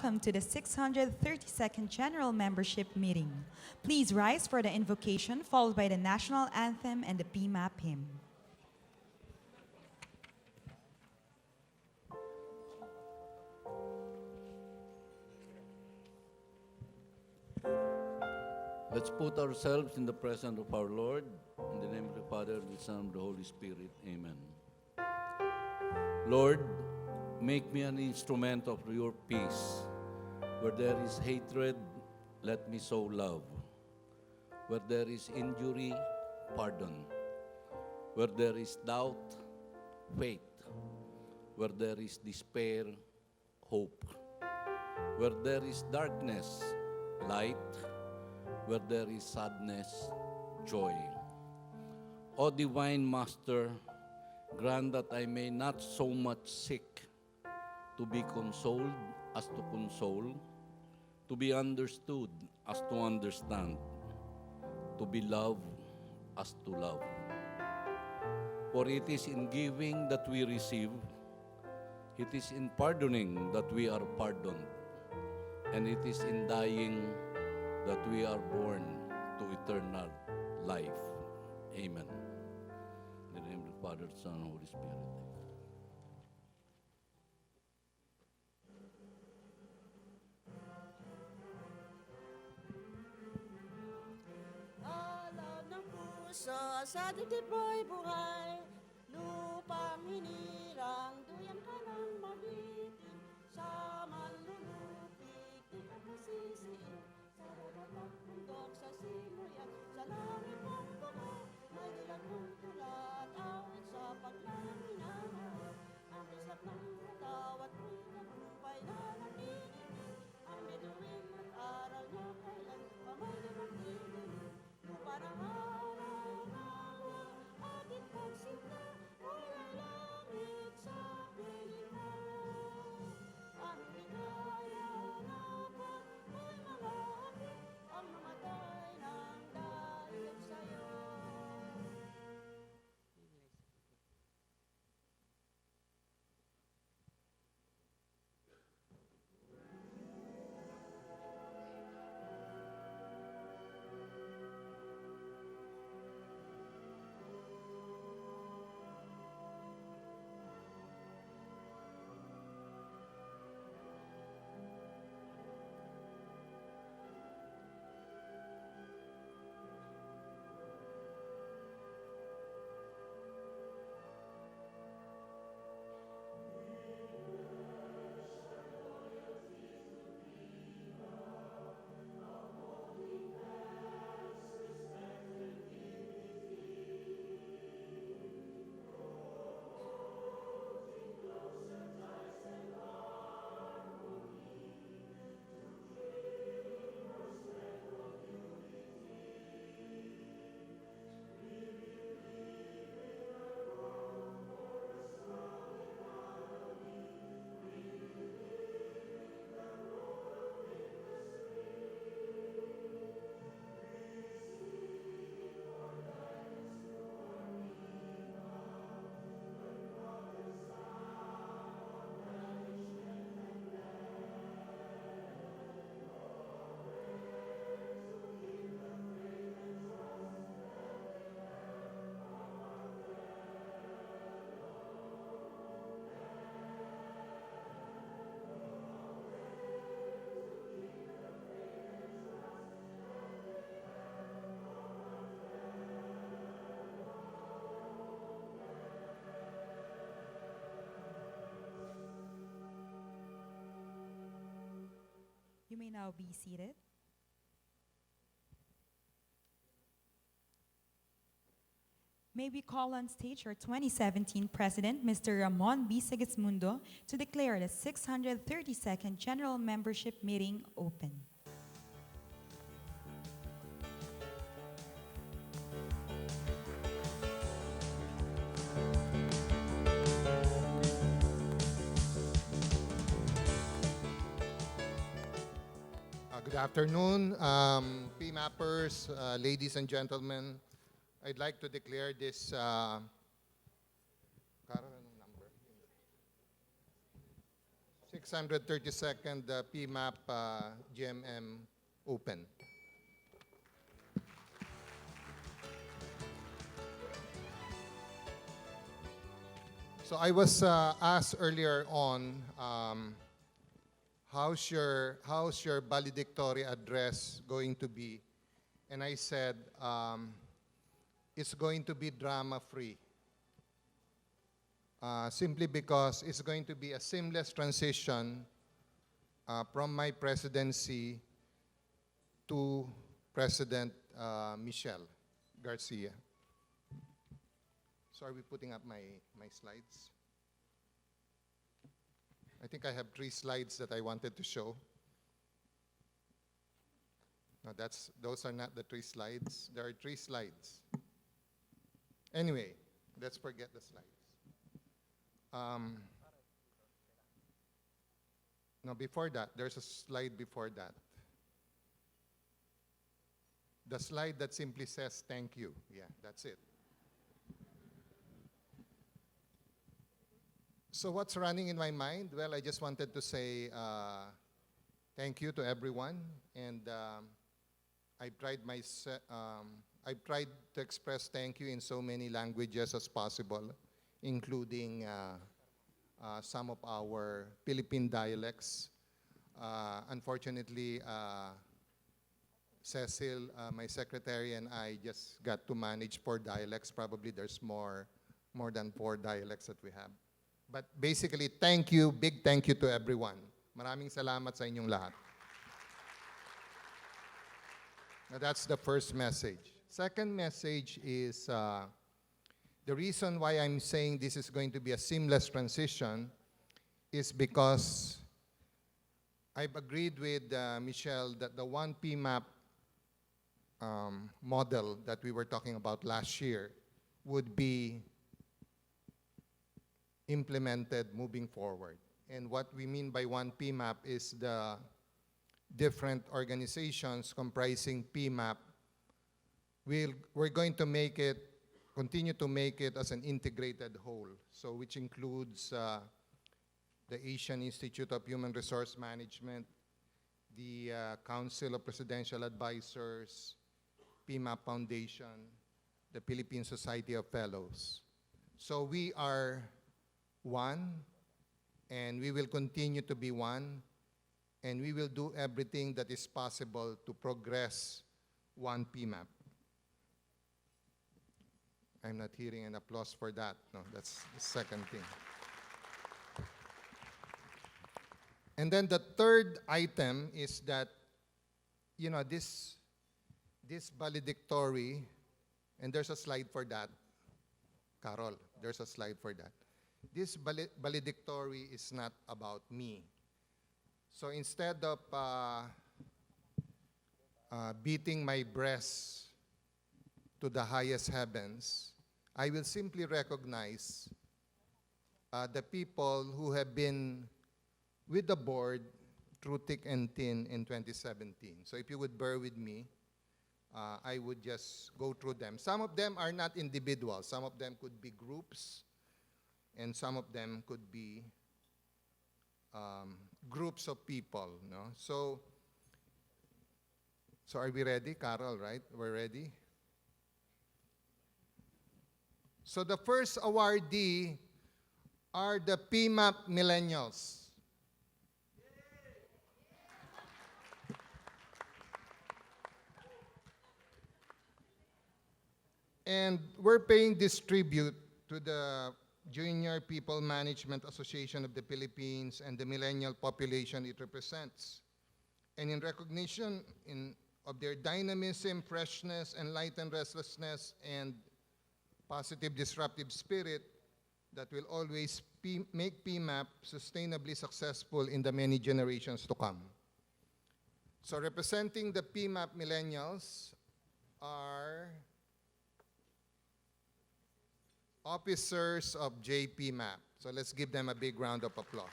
welcome to the 632nd General Membership Meeting. Please rise for the invocation, followed by the national anthem and the PMAP hymn. Let's put ourselves in the presence of our Lord. In the name of the Father, the Son, and the Holy Spirit. Amen. Lord, make me an instrument of your peace. Where there is hatred, let me sow love. Where there is injury, pardon. Where there is doubt, faith. Where there is despair, hope. Where there is darkness, light. Where there is sadness, joy. O Divine Master, grant that I may not so much seek to be consoled as to console, to be understood as to understand, to be loved as to love. For it is in giving that we receive, it is in pardoning that we are pardoned, and it is in dying that we are born to eternal life. Amen. In the name of the Father, Son, and Holy Spirit. Alam ng puso sa dibdib mo'y buhay, lupang hinirang, duyan ka ng magiting, sa manlulupig, di ka masisiin, sa dagat bundok, sa simuyan, sa langit mong buko, may dilag mong tulad, awit sa paglaminahal, ang bisap ng katawat mo'y nagrumpay na nakikinig, ang bituin at aral niya kailan pa may nakikinig. Parang araw na ating pagsimula, kulay langit sa pilikhan. Ang ligaya na pag may mga hapit, ang namatay ng dahil sa'yo. You may now be seated. May we call on stage our 2017 President, Mr. Ramon B. Sigismundo, to declare the 632nd General Membership Meeting open. Good afternoon, PMAPers, ladies and gentlemen. I'd like to declare this Kara, anong number? 632nd PMAP GMM Open. So I was asked earlier on, how's your valedictory address going to be? And I said, it's going to be drama-free. Simply because it's going to be a seamless transition from my presidency to President Michelle Garcia. So are we putting up my slides? I think I have 3 slides that I wanted to show. No, those are not the 3 slides. There are 3 slides. Anyway, let's forget the slides. No, before that, there's a slide before that. The slide that simply says thank you. Yeah, that's it. So what's running in my mind? Well, I just wanted to say thank you to everyone, and I've tried to express thank you in so many languages as possible, including some of our Philippine dialects. Unfortunately, Cecil, my secretary, and I just got to manage 4 dialects. Probably there's more than 4 dialects that we have. But basically, thank you, big thank you to everyone. Maraming salamat sa inyong lahat. Now, that's the first message. Second message is the reason why I'm saying this is going to be a seamless transition is because I've agreed with Michelle that the one PMAP model that we were talking about last year would be implemented moving forward. And what we mean by one PMAP is the different organizations comprising PMAP. We're going to continue to make it as an integrated whole, so which includes the Asian Institute of Human Resource Management, the Council of Presidential Advisors, PMAP Foundation, the Philippine Society of Fellows. So we are one, and we will continue to be one, and we will do everything that is possible to progress one PMAP. I'm not hearing an applause for that. No, that's the second thing. And then the third item is that, you know, this valedictory, and there's a slide for that. Carol, there's a slide for that. This valedictory is not about me. So instead of beating my breast to the highest heavens, I will simply recognize the people who have been with the board through thick and thin in 2017. So if you would bear with me, I would just go through them. Some of them are not individuals. Some of them could be groups, and some of them could be groups of people. No? So are we ready, Carol, right? We're ready? So the first awardee are the PMAP Millennials. And we're paying this tribute to the Junior People Management Association of the Philippines and the millennial population it represents. And in recognition of their dynamism, freshness, enlightened restlessness, and positive disruptive spirit that will always make PMAP sustainably successful in the many generations to come. So representing the PMAP Millennials are officers of JPMAP. So let's give them a big round of applause.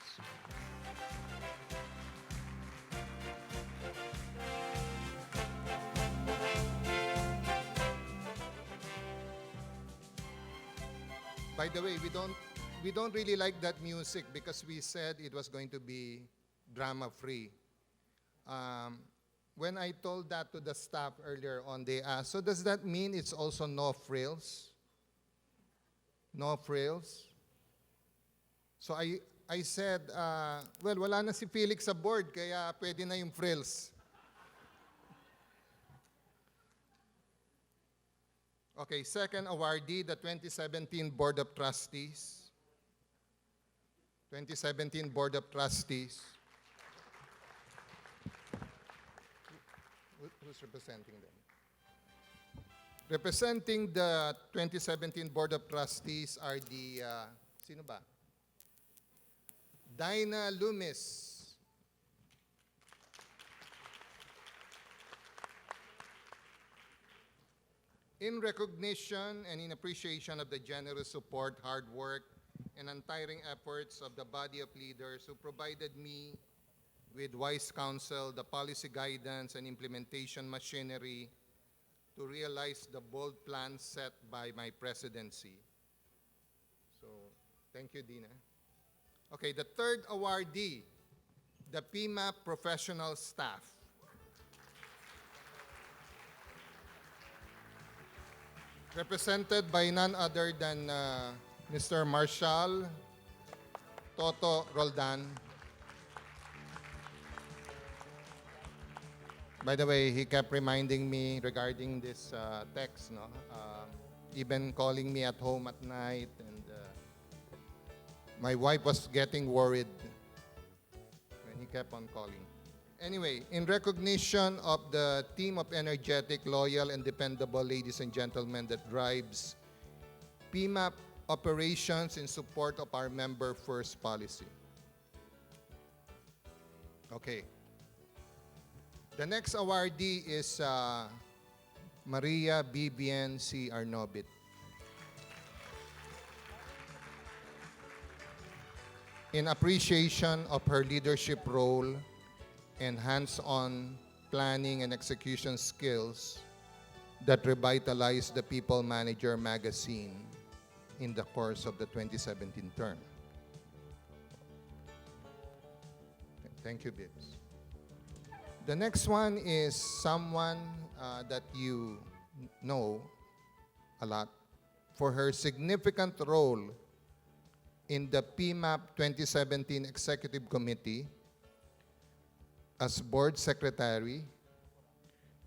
By the way, we don't we don't really like that music because we said it was going to be drama-free. When I told that to the staff earlier on, they asked, so does that mean it's also no frills? No frills? So I said, well, wala na si Felix sa board, kaya pwede na yung frills. Okay, second awardee, the 2017 Board of Trustees. 2017 Board of Trustees. Who's representing them? Representing the 2017 Board of Trustees are the, sino ba? Dinah Loomis. In recognition and in appreciation of the generous support, hard work, and untiring efforts of the body of leaders who provided me with wise counsel, the policy guidance, and implementation machinery to realize the bold plans set by my presidency. So, thank you, Dina. Okay, the third awardee, the PMAP professional staff. Represented by none other than Mr. Marshall Toto Roldan. By the way, he kept reminding me regarding this text, no? Even calling me at home at night, and my wife was getting worried when he kept on calling. Anyway, in recognition of the team of energetic, loyal, and dependable ladies and gentlemen that drives PMAP operations in support of our member first policy. Okay. The next awardee is Maria Bibian C. Arnobit. In appreciation of her leadership role and hands-on planning and execution skills that revitalized the People Manager magazine in the course of the 2017 term. Thank you, Bibs. The next one is someone that you know a lot for her significant role in the PMAP 2017 Executive Committee as Board Secretary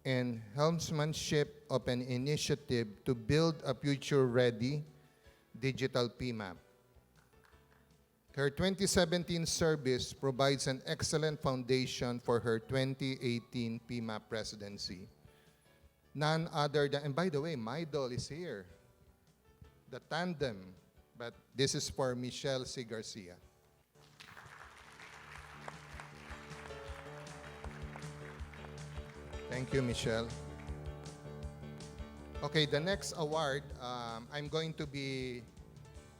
and helmsmanship of an initiative to build a future-ready digital PMAP. Her 2017 service provides an excellent foundation for her 2018 PMAP presidency. None other than, and by the way, Maidol is here, the tandem, but this is for Michelle C. Garcia. Thank you, Michelle. Okay, the next award, I'm going to be,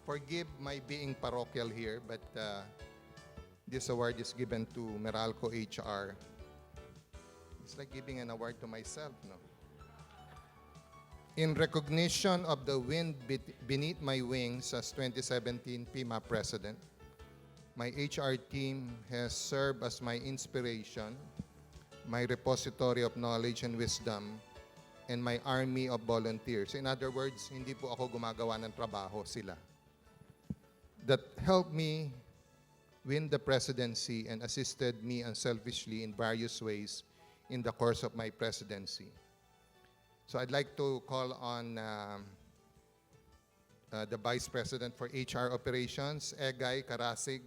forgive my being parochial here, but this award is given to Meralco HR. It's like giving an award to myself, no? In recognition of the wind beneath my wings as 2017 PMAP President, my HR team has served as my inspiration, my repository of knowledge and wisdom, and my army of volunteers. In other words, hindi po ako gumagawa ng trabaho, sila. That helped me win the presidency and assisted me unselfishly in various ways in the course of my presidency. So I'd like to call on the Vice President for HR Operations, Egay Karasig.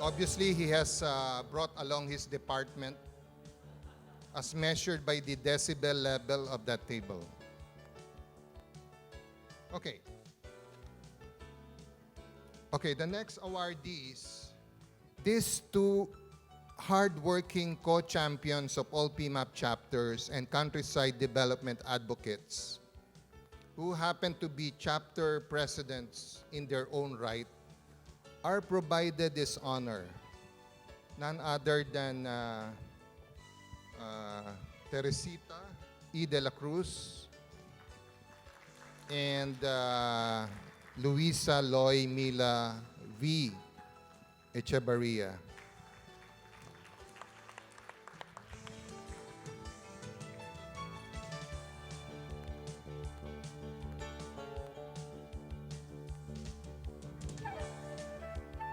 Obviously, he has brought along his department as measured by the decibel level of that table. Okay. Okay, the next awardees, these two hardworking co-champions of all PMAP chapters and countryside development advocates who happen to be chapter presidents in their own right are provided this honor. None other than Teresita E. De La Cruz, and Luisa Loy Mila V. Echevarria.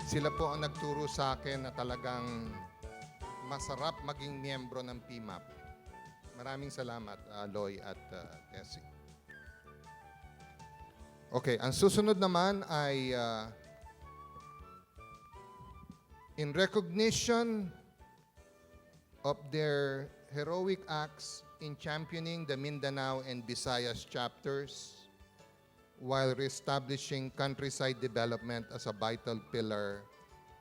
Sila po ang nagturo sa akin na talagang masarap maging miyembro ng PMAP. Maraming salamat, Loy at Tessie. Okay, ang susunod naman ay in recognition of their heroic acts in championing the Mindanao and Visayas chapters while reestablishing countryside development as a vital pillar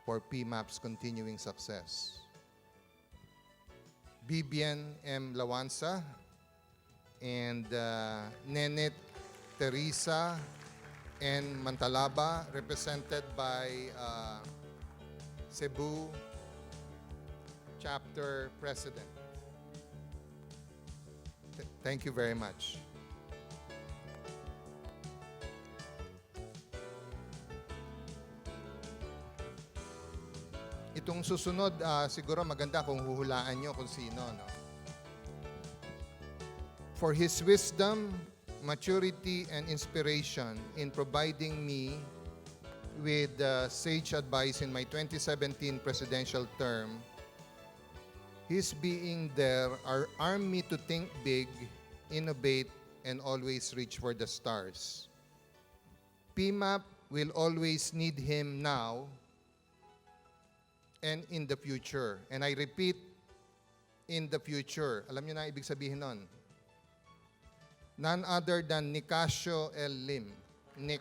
for PMAP's continuing success. Bibian M. Lawansa and Nenet Teresa N. Mantalaba, represented by Cebu Chapter President. Thank you very much. Itong susunod, siguro maganda kung huhulaan nyo kung sino. No? For his wisdom, maturity, and inspiration in providing me with sage advice in my 2017 presidential term, his being there armed me to think big, innovate, and always reach for the stars. PMAP will always need him now and in the future. And I repeat, in the future. Alam niyo na ibig sabihin nun? None other than Nicasio L. Lim. Nick.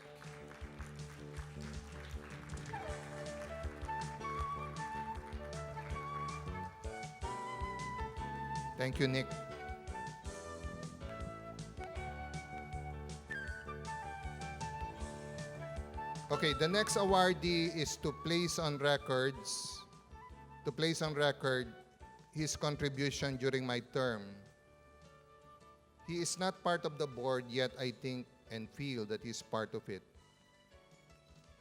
Thank you, Nick. Okay, the next awardee is to place on record his contribution during my term. He is not part of the board, yet I think and feel that he's part of it.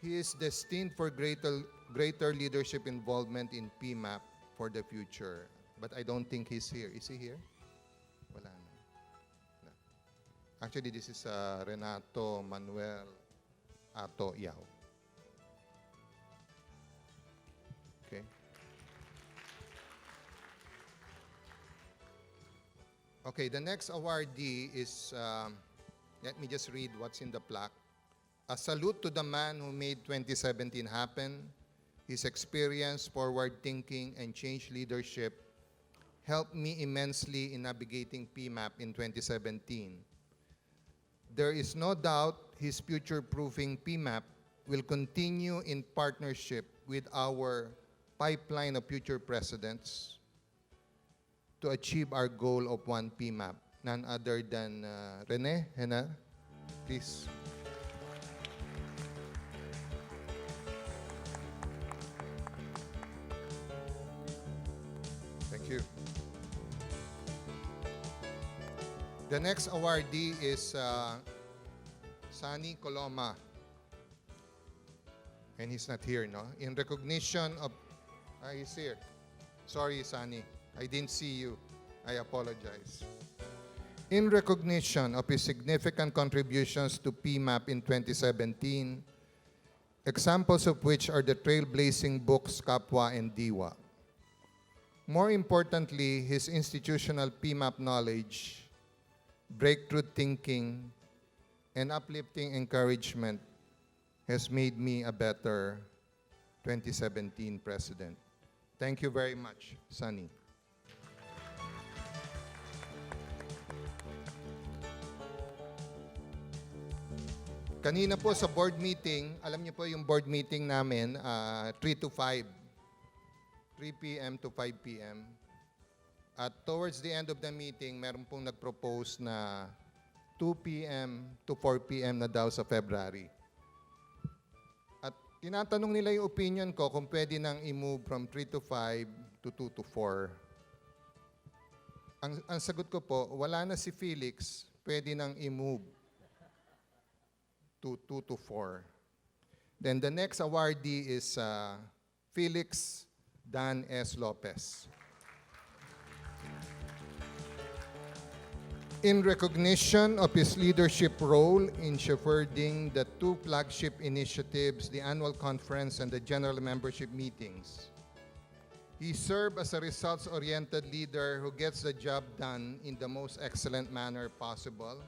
He is destined for greater leadership involvement in PMAP for the future. But I don't think he's here. Is he here? Wala na. No. Actually, this is Renato Manuel Ato Yao. Okay. Okay, the next awardee is, let me just read what's in the plaque. A salute to the man who made 2017 happen. His experience, forward thinking, and change leadership helped me immensely in navigating PMAP in 2017. There is no doubt his future-proofing PMAP will continue in partnership with our pipeline of future presidents to achieve our goal of one PMAP. None other than Rene Hena, please. Thank you. The next awardee is Sani Coloma. And he's not here, no? In recognition of... he's here. Sorry, Sani. I didn't see you. I apologize. In recognition of his significant contributions to PMAP in 2017, examples of which are the trailblazing books Kapwa and Diwa. More importantly, his institutional PMAP knowledge, breakthrough thinking, and uplifting encouragement has made me a better 2017 president. Thank you very much, Sunny. Kanina po sa board meeting, alam niyo po yung board meeting namin, 3 to 5. 3 p.m. to 5 p.m. At towards the end of the meeting, meron pong nag-propose na 2 p.m. to 4 p.m. na daw sa February. At tinatanong nila yung opinion ko kung pwede nang i-move from 3 to 5 to 2 to 4. Ang sagot ko po, wala na si Felix, pwede nang i-move to 2 to 4. Then the next awardee is Felix Dan S. Lopez. In recognition of his leadership role in shepherding the two flagship initiatives, the annual conference and the general membership meetings, he served as a results-oriented leader who gets the job done in the most excellent manner possible.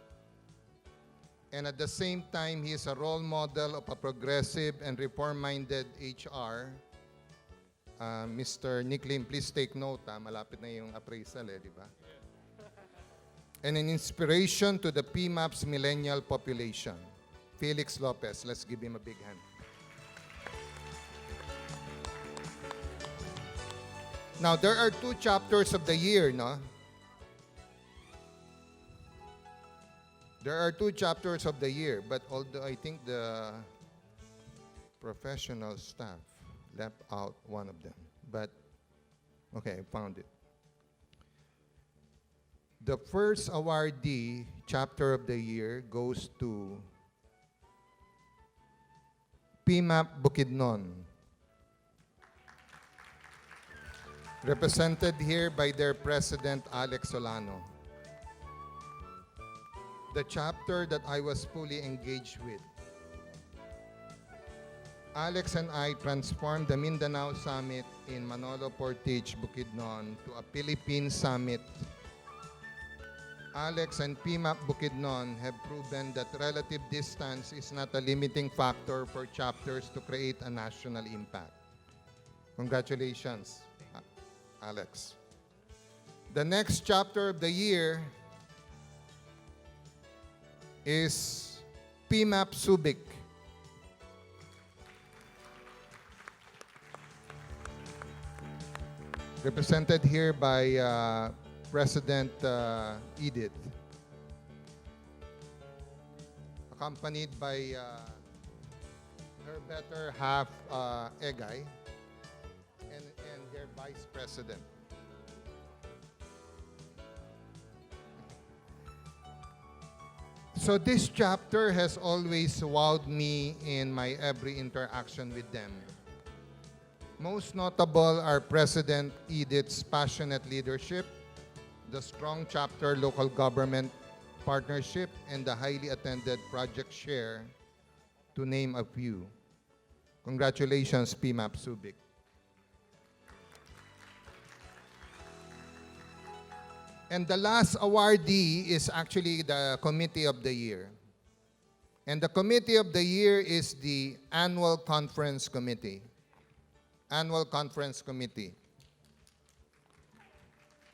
And at the same time, he is a role model of a progressive and reform-minded HR. Mr. Nick Lim, please take note, malapit na yung appraisal di ba? And an inspiration to the PMAP's millennial population. Felix Lopez, let's give him a big hand. Now, there are 2 chapters of the year, no? There are 2 chapters of the year, but although I think the professional staff left out one of them. But, okay, I found it. The first awardee chapter of the year goes to PMAP Bukidnon, represented here by their president, Alex Solano. The chapter that I was fully engaged with. Alex and I transformed the Mindanao Summit in Manolo Portage, Bukidnon to a Philippine Summit. Alex and PMAP Bukidnon have proven that relative distance is not a limiting factor for chapters to create a national impact. Congratulations, Alex. The next chapter of the year is PMAP Subic. Represented here by President Edith, accompanied by her better half, Egay, and their Vice President. So this chapter has always wowed me in my every interaction with them. Most notable are President Edith's passionate leadership, the strong chapter local government partnership, and the highly attended Project Share, to name a few. Congratulations, PMAP Subic. And the last awardee is actually the Committee of the Year. And the Committee of the Year is the Annual Conference Committee. Annual Conference Committee.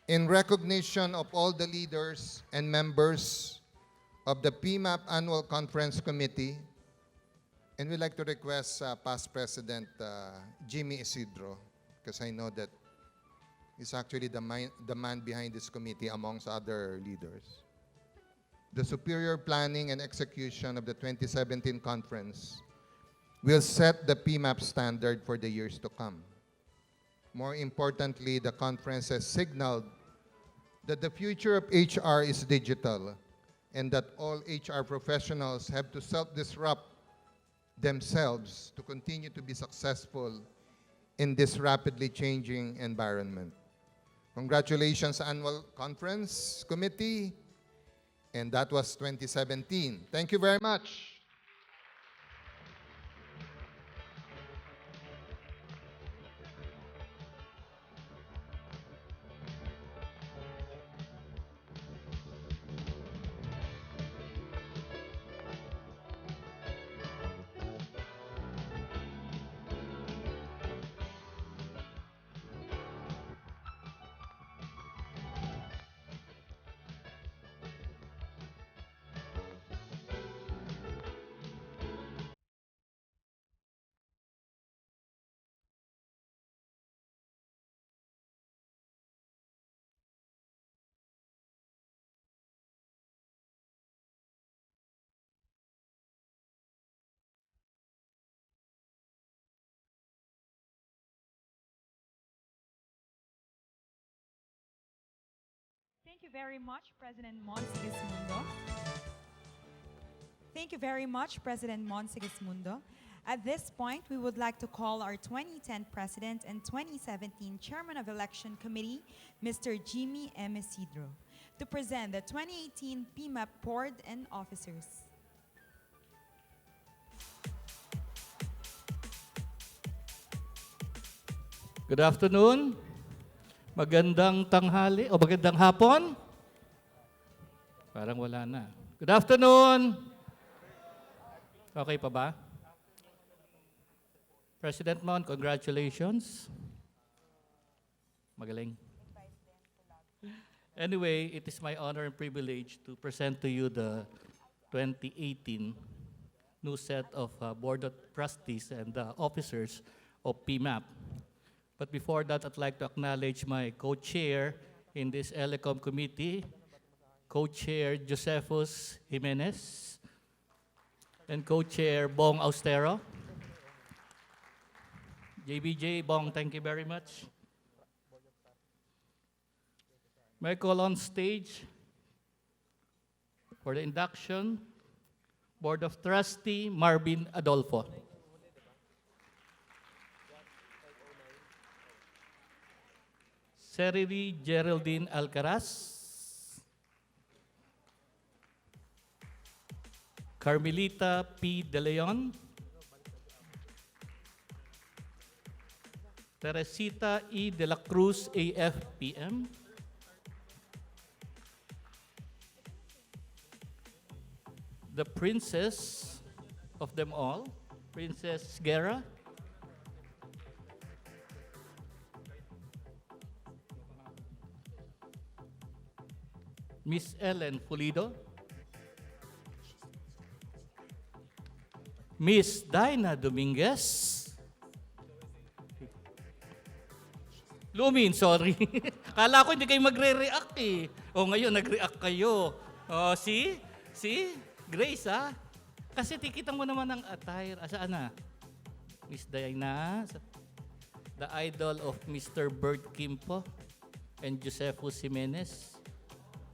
In recognition of all the leaders and members of the PMAP Annual Conference Committee, and we'd like to request past President Jimmy Isidro, because I know that he's actually the man behind this committee amongst other leaders. The superior planning and execution of the 2017 conference will set the PMAP standard for the years to come. More importantly, the conference has signaled that the future of HR is digital and that all HR professionals have to self-disrupt themselves to continue to be successful in this rapidly changing environment. Congratulations, Annual Conference Committee. And that was 2017. Thank you very much. Thank you very much, President Mon Sigismundo. Thank you very much, President Mon Sigismundo. At this point, we would like to call our 2010 President and 2017 Chairman of Election Committee, Mr. Jimmy M. Isidro, to present the 2018 PMAP Board and Officers. Good afternoon. Magandang tanghali o magandang hapon. Parang wala na. Good afternoon. Okay pa ba? President Mon, congratulations. Magaling. Anyway, it is my honor and privilege to present to you the 2018 new set of Board of Trustees and officers of PMAP. But before that, I'd like to acknowledge my co-chair in this ELECOM committee, co-chair Josephus Jimenez, and co-chair Bong Austero. JBJ, Bong, thank you very much. May I call on stage for the induction, Board of Trustee Marvin Adolfo. Seriri Geraldine Alcaraz, Carmelita P. De Leon, Teresita E. De la Cruz, AFPM, the princess of them all, Princess Guerra, Miss Ellen Pulido, Miss Dinah Dominguez, Lumin, sorry. Kala ko hindi kayo magre-react eh. O ngayon, nag-react kayo. O, see? See? Grace, ah. Kasi tikitan mo naman ang attire. Saan na? Miss Dinah, the idol of Mr. Bert Kimpo and Josephus Jimenez.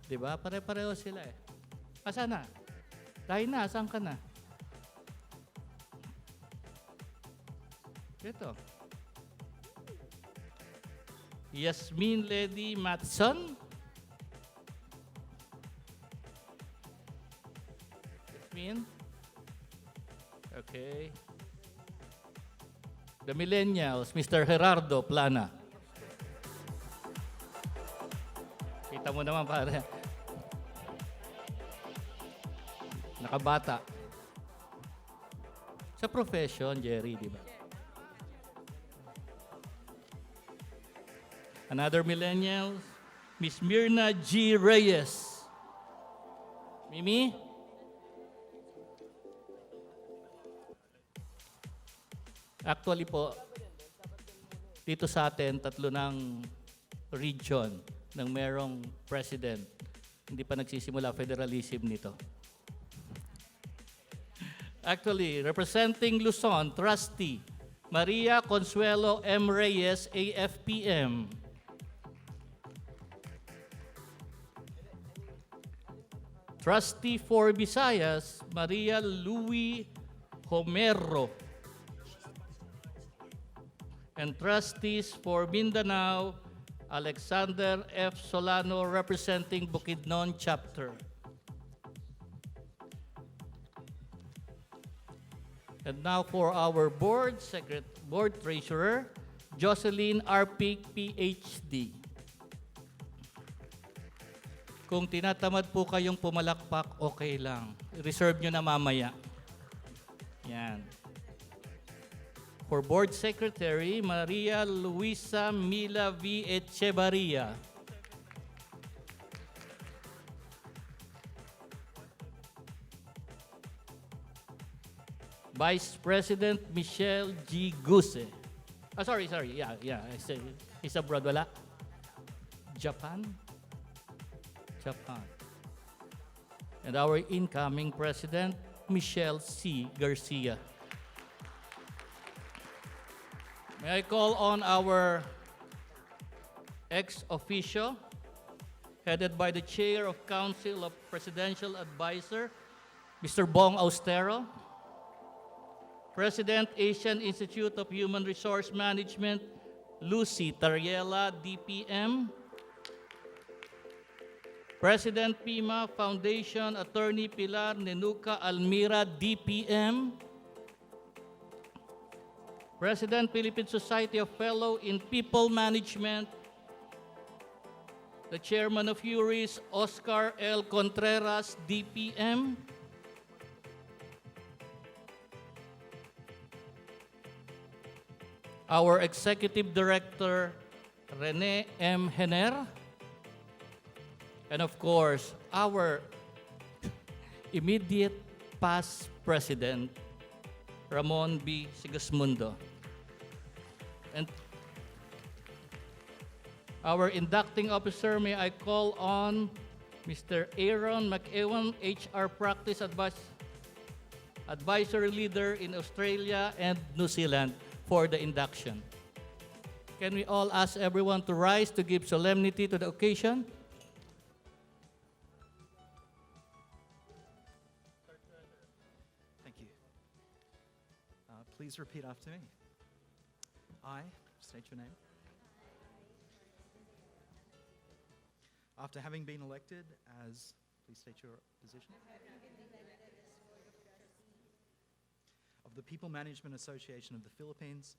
Diba? Pare-pareho sila eh. Saan na? Dinah, saan ka na? Ito. Yasmin Lady Matson. Yasmin. Okay. The Millennials, Mr. Gerardo Plana. Kita mo naman pare. Nakabata. Sa profession, Jerry, di ba? Another millennial, Miss Mirna G. Reyes. Mimi? Actually po, dito sa atin, tatlo ng region ng merong president. Hindi pa nagsisimula federalism nito. Actually, representing Luzon, Trustee Maria Consuelo M. Reyes, AFPM. Trustee for Visayas, Maria Louie Homero. And trustees for Mindanao, Alexander F. Solano, representing Bukidnon Chapter. And now for our board treasurer, Jocelyn R. P. PhD. Kung tinatamad po kayong pumalakpak, okay lang. Reserve nyo na mamaya. Yan. For board secretary, Maria Luisa Mila V. Echevarria. Vice President Michelle G. Guse. Sorry. Yeah. He's abroad. Wala? Japan. And our incoming President, Michelle C. Garcia. May I call on our ex-officio headed by the Chair of Council of Presidential Advisor, Mr. Bong Austero, President, Asian Institute of Human Resource Management, Lucy Tariela, DPM, President PIMA Foundation, Attorney Pilar Nenuca Almira, DPM, President, Philippine Society of Fellow in People Management, the Chairman of URIS, Oscar L. Contreras, DPM, our Executive Director, Rene M. Henner, and of course, our immediate past President, Ramon B. Sigismundo. And our inducting officer, may I call on Mr. Aaron McEwan, HR Practice Advisory Leader in Australia and New Zealand, for the induction. Can we all ask everyone to rise to give solemnity to the occasion? Thank you. Please repeat after me. I, state your name. After having been elected as, please state your position. Of the People Management Association of the Philippines.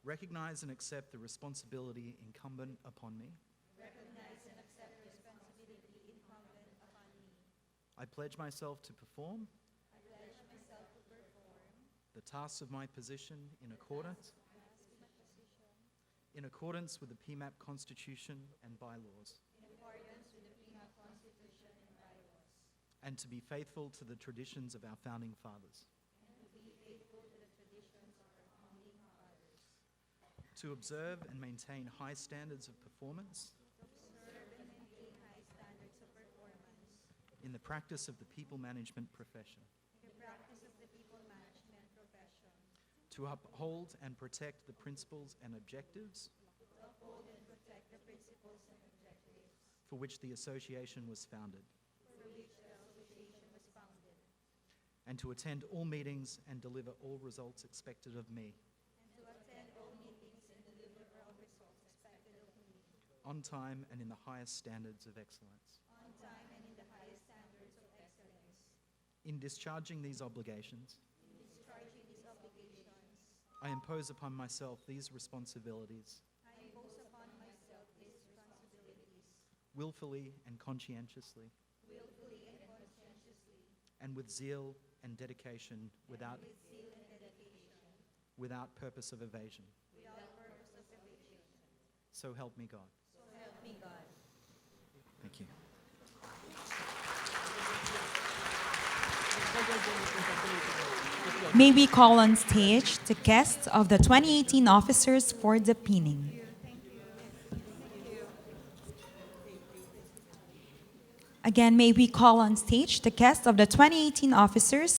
Recognize and accept the responsibility incumbent upon me. I pledge myself to perform the tasks of my position in accordance with the PMAP Constitution and bylaws, and to be faithful to the traditions of our founding fathers, to observe and maintain high standards of performance in the practice of the people management profession, to uphold and protect the principles and objectives for which the association was founded, and to attend all meetings and deliver all results expected of me on time and in the highest standards of excellence. In discharging these obligations, I impose upon myself these responsibilities willfully and conscientiously, and with zeal and dedication without purpose of evasion. So help me God. Thank you. May we call on stage the guests of the 2018 officers for the pinning. Again, may we call on stage the guests of the 2018 officers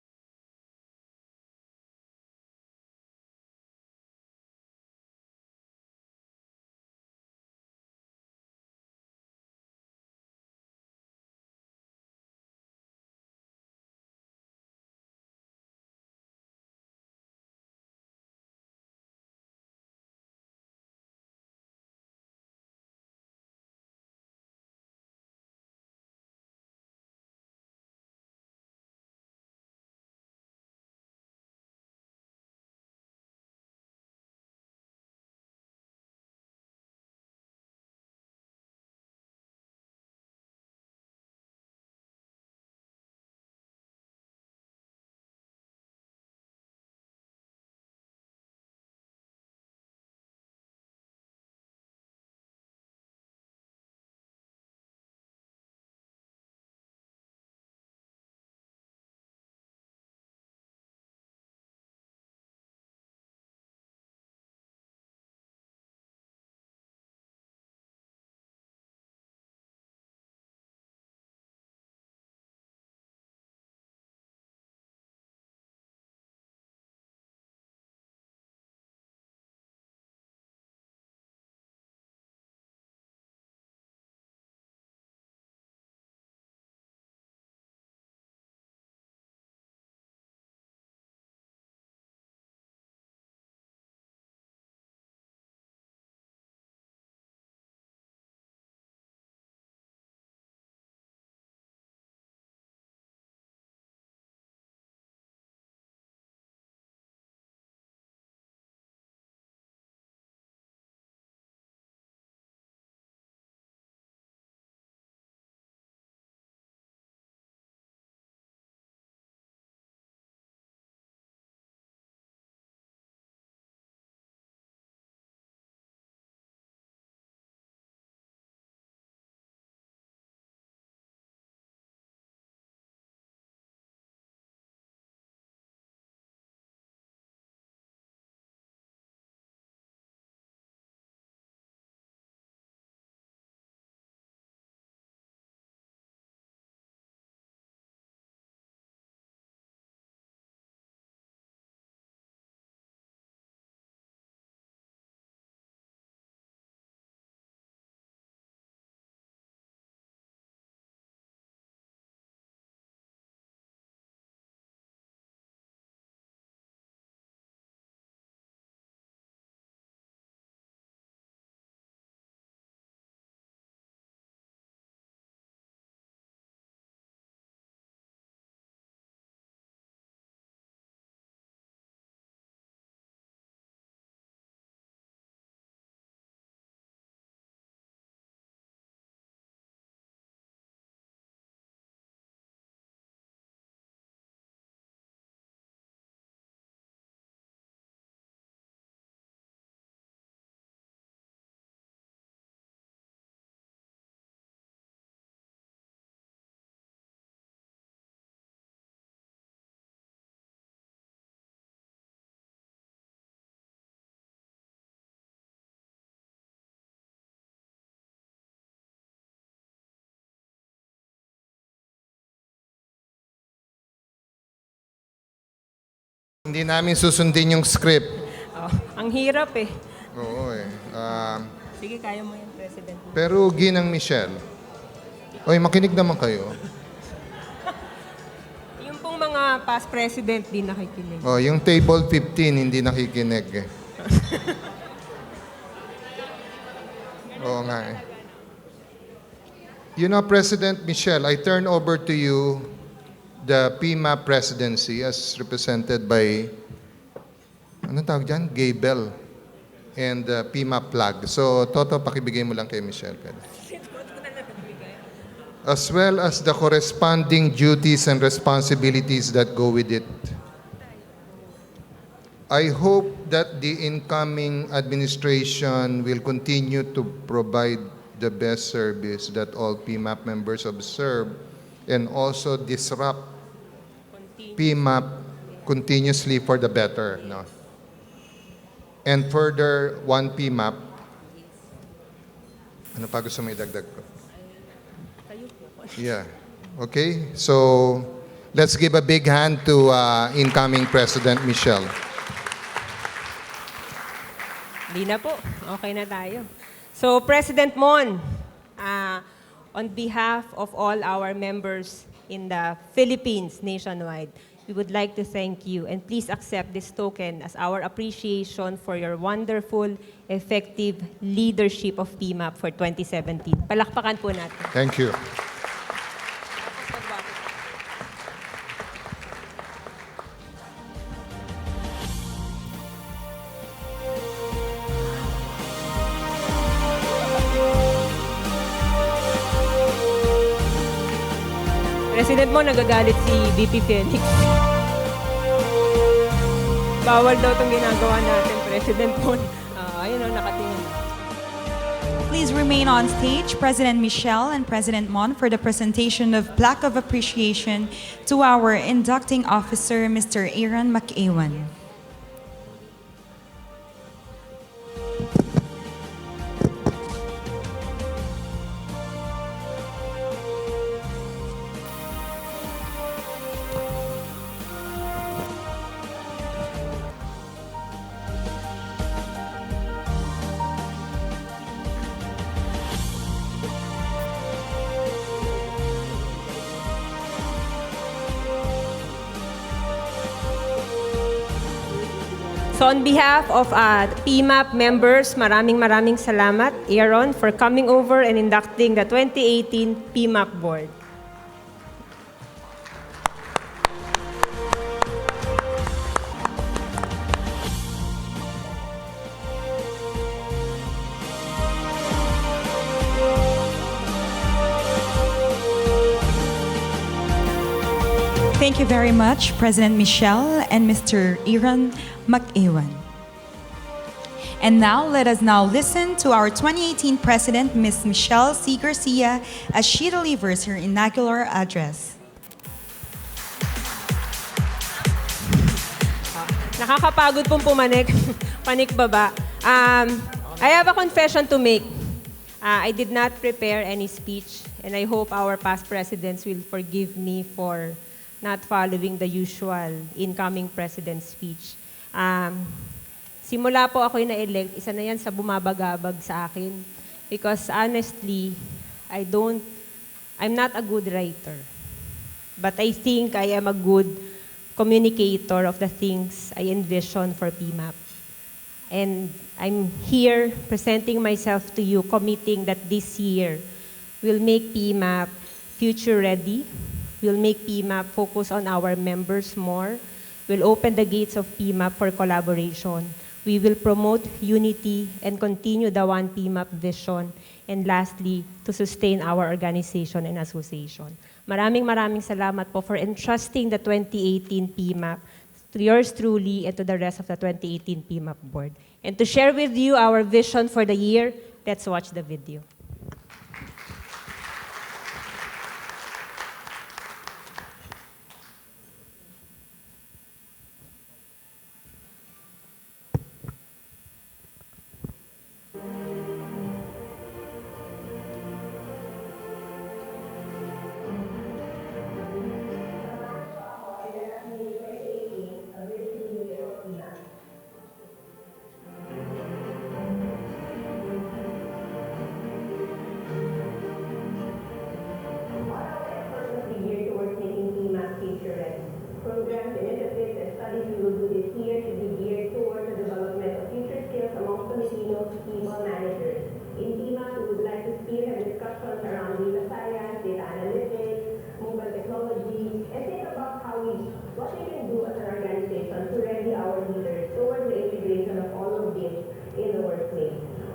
Hindi namin susundin yung script. Oh, ang hirap eh. Oo eh. Sige, kaya mo yan, President. Pero Ginang Michelle. Oy, makinig naman kayo. Yung pong mga past president, di nakikinig. Oh, yung table 15 hindi nakikinig eh. Oo nga eh. You know, President Michelle, I turn over to you the PMAP presidency as represented by, ano tawag dyan? Gabel and the PMAP flag. So, Toto, pakibigay mo lang kay Michelle. Pwede. As well as the corresponding duties and responsibilities that go with it. I hope that the incoming administration will continue to provide the best service that all PMAP members observe and also disrupt PMAP continuously for the better. No? And further, one PMAP. Ano pa gusto mo idagdag ko? Yeah. Okay, so let's give a big hand to incoming President Michelle. Hindi na po. Okay na tayo. So, President Mon, on behalf of all our members in the Philippines nationwide, we would like to thank you and please accept this token as our appreciation for your wonderful, effective leadership of PMAP for 2017. Palakpakan po natin. Thank you. President mo, nagagalit si VP Felix. Bawal daw itong ginagawa natin, President mo. Ayun o, nakatingin. Please remain on stage, President Michelle and President Mon, for the presentation of plaque of appreciation to our inducting officer, Mr. Aaron McEwan. So on behalf of PMAP members, maraming salamat, Aaron, for coming over and inducting the 2018 PMAP Board. Thank you very much, President Michelle and Mr. Aaron McEwan. And now, let us now listen to our 2018 President, Ms. Michelle C. Garcia, as she delivers her inaugural address. Nakakapagod pong pumanik, panikbaba. I have a confession to make. I did not prepare any speech, and I hope our past presidents will forgive me for not following the usual incoming president speech. Simula po ako'y na-elect, isa na yan sa bumabagabag sa akin. Because honestly, I'm not a good writer. But I think I am a good communicator of the things I envision for PMAP. And I'm here presenting myself to you, committing that this year will make PMAP future ready, will make PMAP focus on our members more, will open the gates of PMAP for collaboration. We will promote unity and continue the One PMAP vision. And lastly, to sustain our organization and association. Maraming salamat po for entrusting the 2018 PMAP to yours truly and to the rest of the 2018 PMAP board. And to share with you our vision for the year, let's watch the video.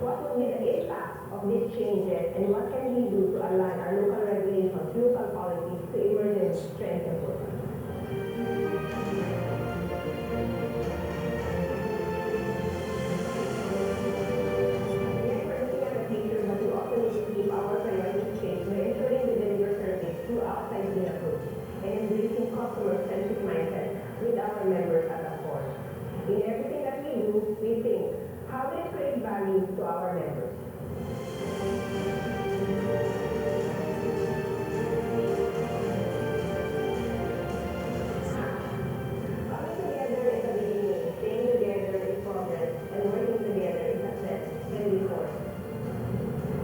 what will be the impact of these changes and what can we do to align our local regulations, local policies to emerging trends and programs. Yes, we're looking at the future, but we also need to keep our priorities straight. We're ensuring we deliver service through outside-in approach and embracing customer-centric mindset with our members at the core. In everything that we do, we think, how will it create value to our members? Coming together is a beginning, staying together is progress, and working together is success when we force.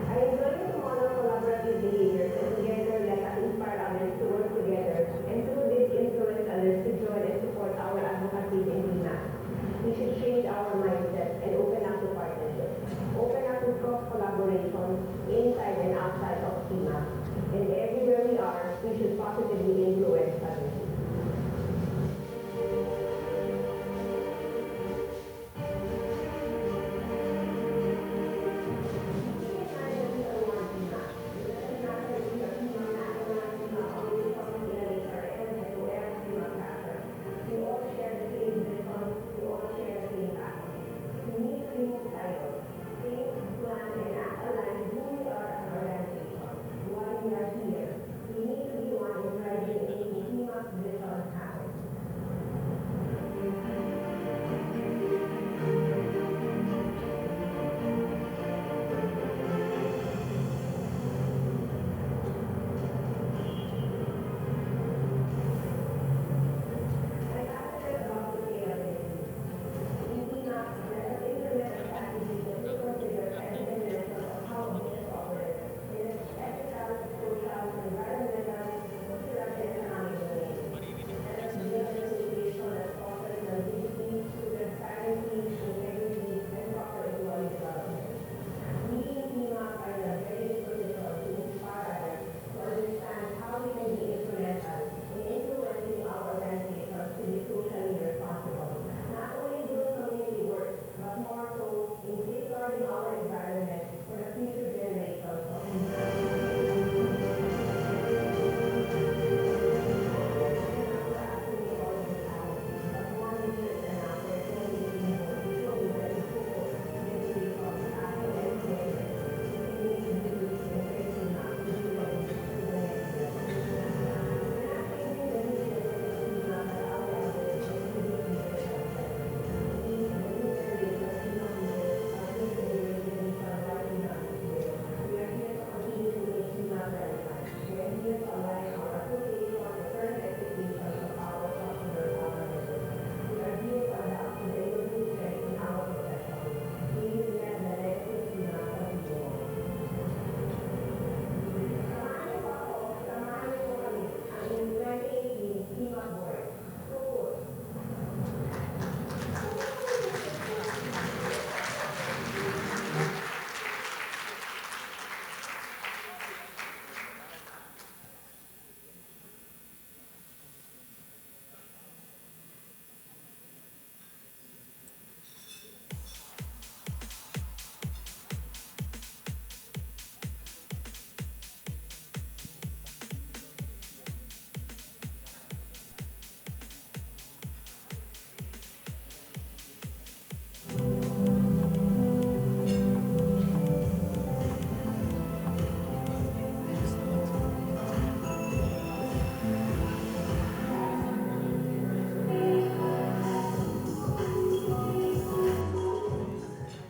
I enjoy to model collaborative behaviors and together let us inspire others to work together and through this influence others to join and support our advocacy in DMAC. We should change our mindset and open up to partnerships. Open up to cross-collaboration inside and outside of DMAC. And everywhere we are, we should positively influence others.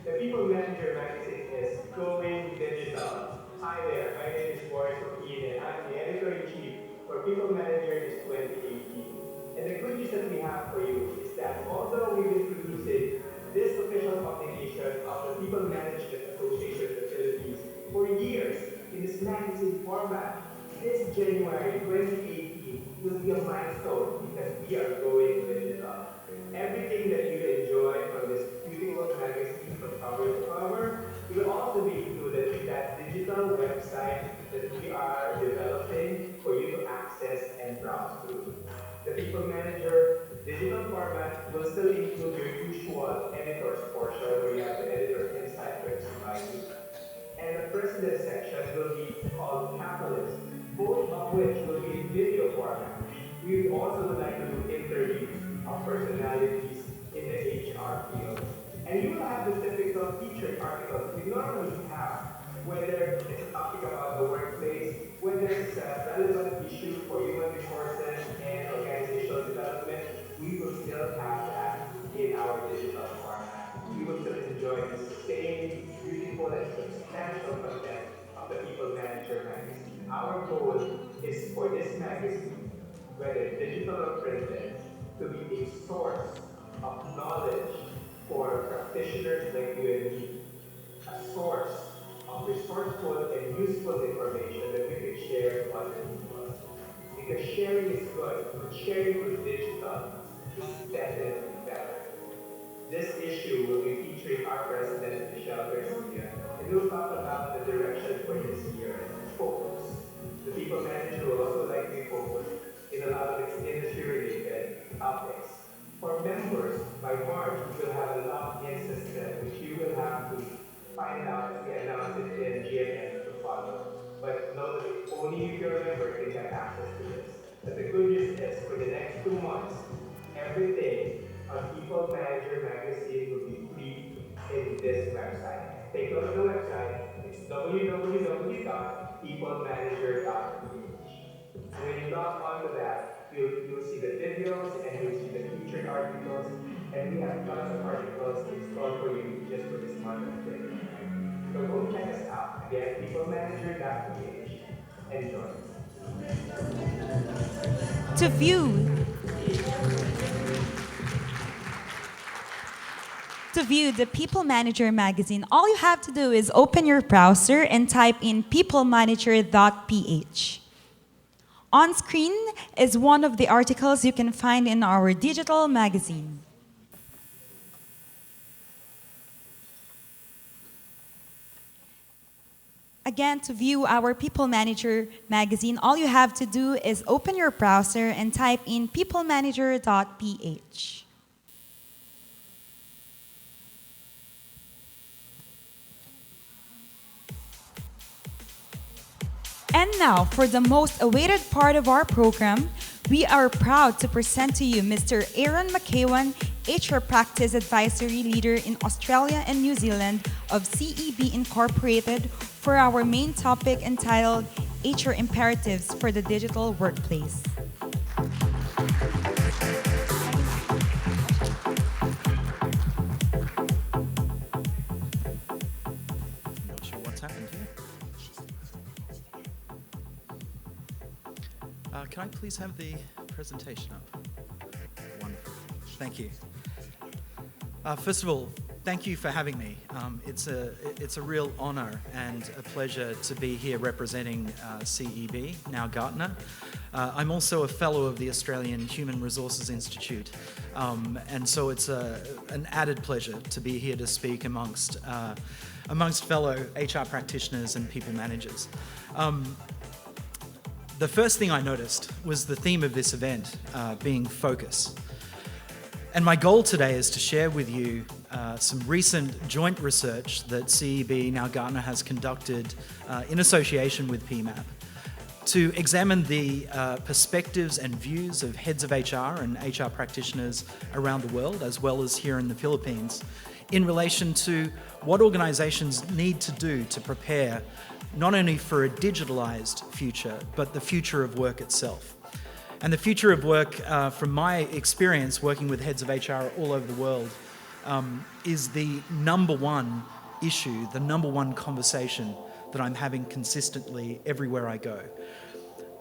The People Manager magazine is going digital. Hi there, my name is Boris Okine. I'm the editor-in-chief for People Manager 2018. And the good news that we have for you is that although we've been producing this official publication of the People Management Association of the Philippines for years in this magazine format, this January 2018 will be a milestone because we are going digital. Everything that you enjoy from this beautiful magazine from cover to cover will also be included in that digital website that we are developing for you to access and browse through. The People Manager digital format will still include your usual editor's portion where you have the editor's insight for society. And the president section will be called Catalyst, both of which will be in video format. We would also like to do interviews of personalities in the HR field. And you will have the typical featured articles we normally have, whether it's a topic about the workplace, whether it's a relevant issue for human resources and organizational development, we will still have that in our digital format. We will still enjoy the same beautiful and substantial content of the People Manager magazine. Our goal is for this magazine, whether digital or printed, to be a source of knowledge for practitioners like you and me, a source of resourceful and useful information that we can share with other people. Because sharing is good, but sharing with digital is definitely better. This issue will be featuring our president, Michelle Garcia, and we'll talk about the direction for this year, focus. The People Manager will also likely focus in a lot of its industry-related topics. For members, by March, we will have a lock-in system, which you will have to find out as we announce it in GMM to follow. But know that only if you're a member can have access to this. But the good news is, for the next 2 months, everything on People Manager magazine will be free in this website. Take a look at the website. It's www.peoplemanager.ph. And when you log on to that, you'll see the videos and you'll see the featured articles. And we have tons of articles installed for you just for this month of May. So go check us out. Again, peoplemanager.ph. Enjoy. To view the People Manager magazine, all you have to do is open your browser and type in peoplemanager.ph. On screen is one of the articles you can find in our digital magazine. Again, to view our People Manager magazine, all you have to do is open your browser and type in peoplemanager.ph. And now, for the most awaited part of our program, we are proud to present to you Mr. Aaron McEwan, HR Practice Advisory Leader in Australia and New Zealand of CEB Incorporated, for our main topic entitled HR Imperatives for the Digital Workplace. Not sure what's happened here. Can I please have the presentation up? Wonderful. Thank you. First of all, thank you for having me. It's a real honor and a pleasure to be here representing CEB, now Gartner. I'm also a fellow of the Australian Human Resources Institute, and so it's an added pleasure to be here to speak amongst fellow HR practitioners and people managers. The first thing I noticed was the theme of this event being focus. And my goal today is to share with you some recent joint research that CEB, now Gartner, has conducted in association with PMAP to examine the perspectives and views of heads of HR and HR practitioners around the world, as well as here in the Philippines, in relation to what organizations need to do to prepare not only for a digitalized future, but the future of work itself. And the future of work, from my experience working with heads of HR all over the world, is the number one issue, the number one conversation that I'm having consistently everywhere I go.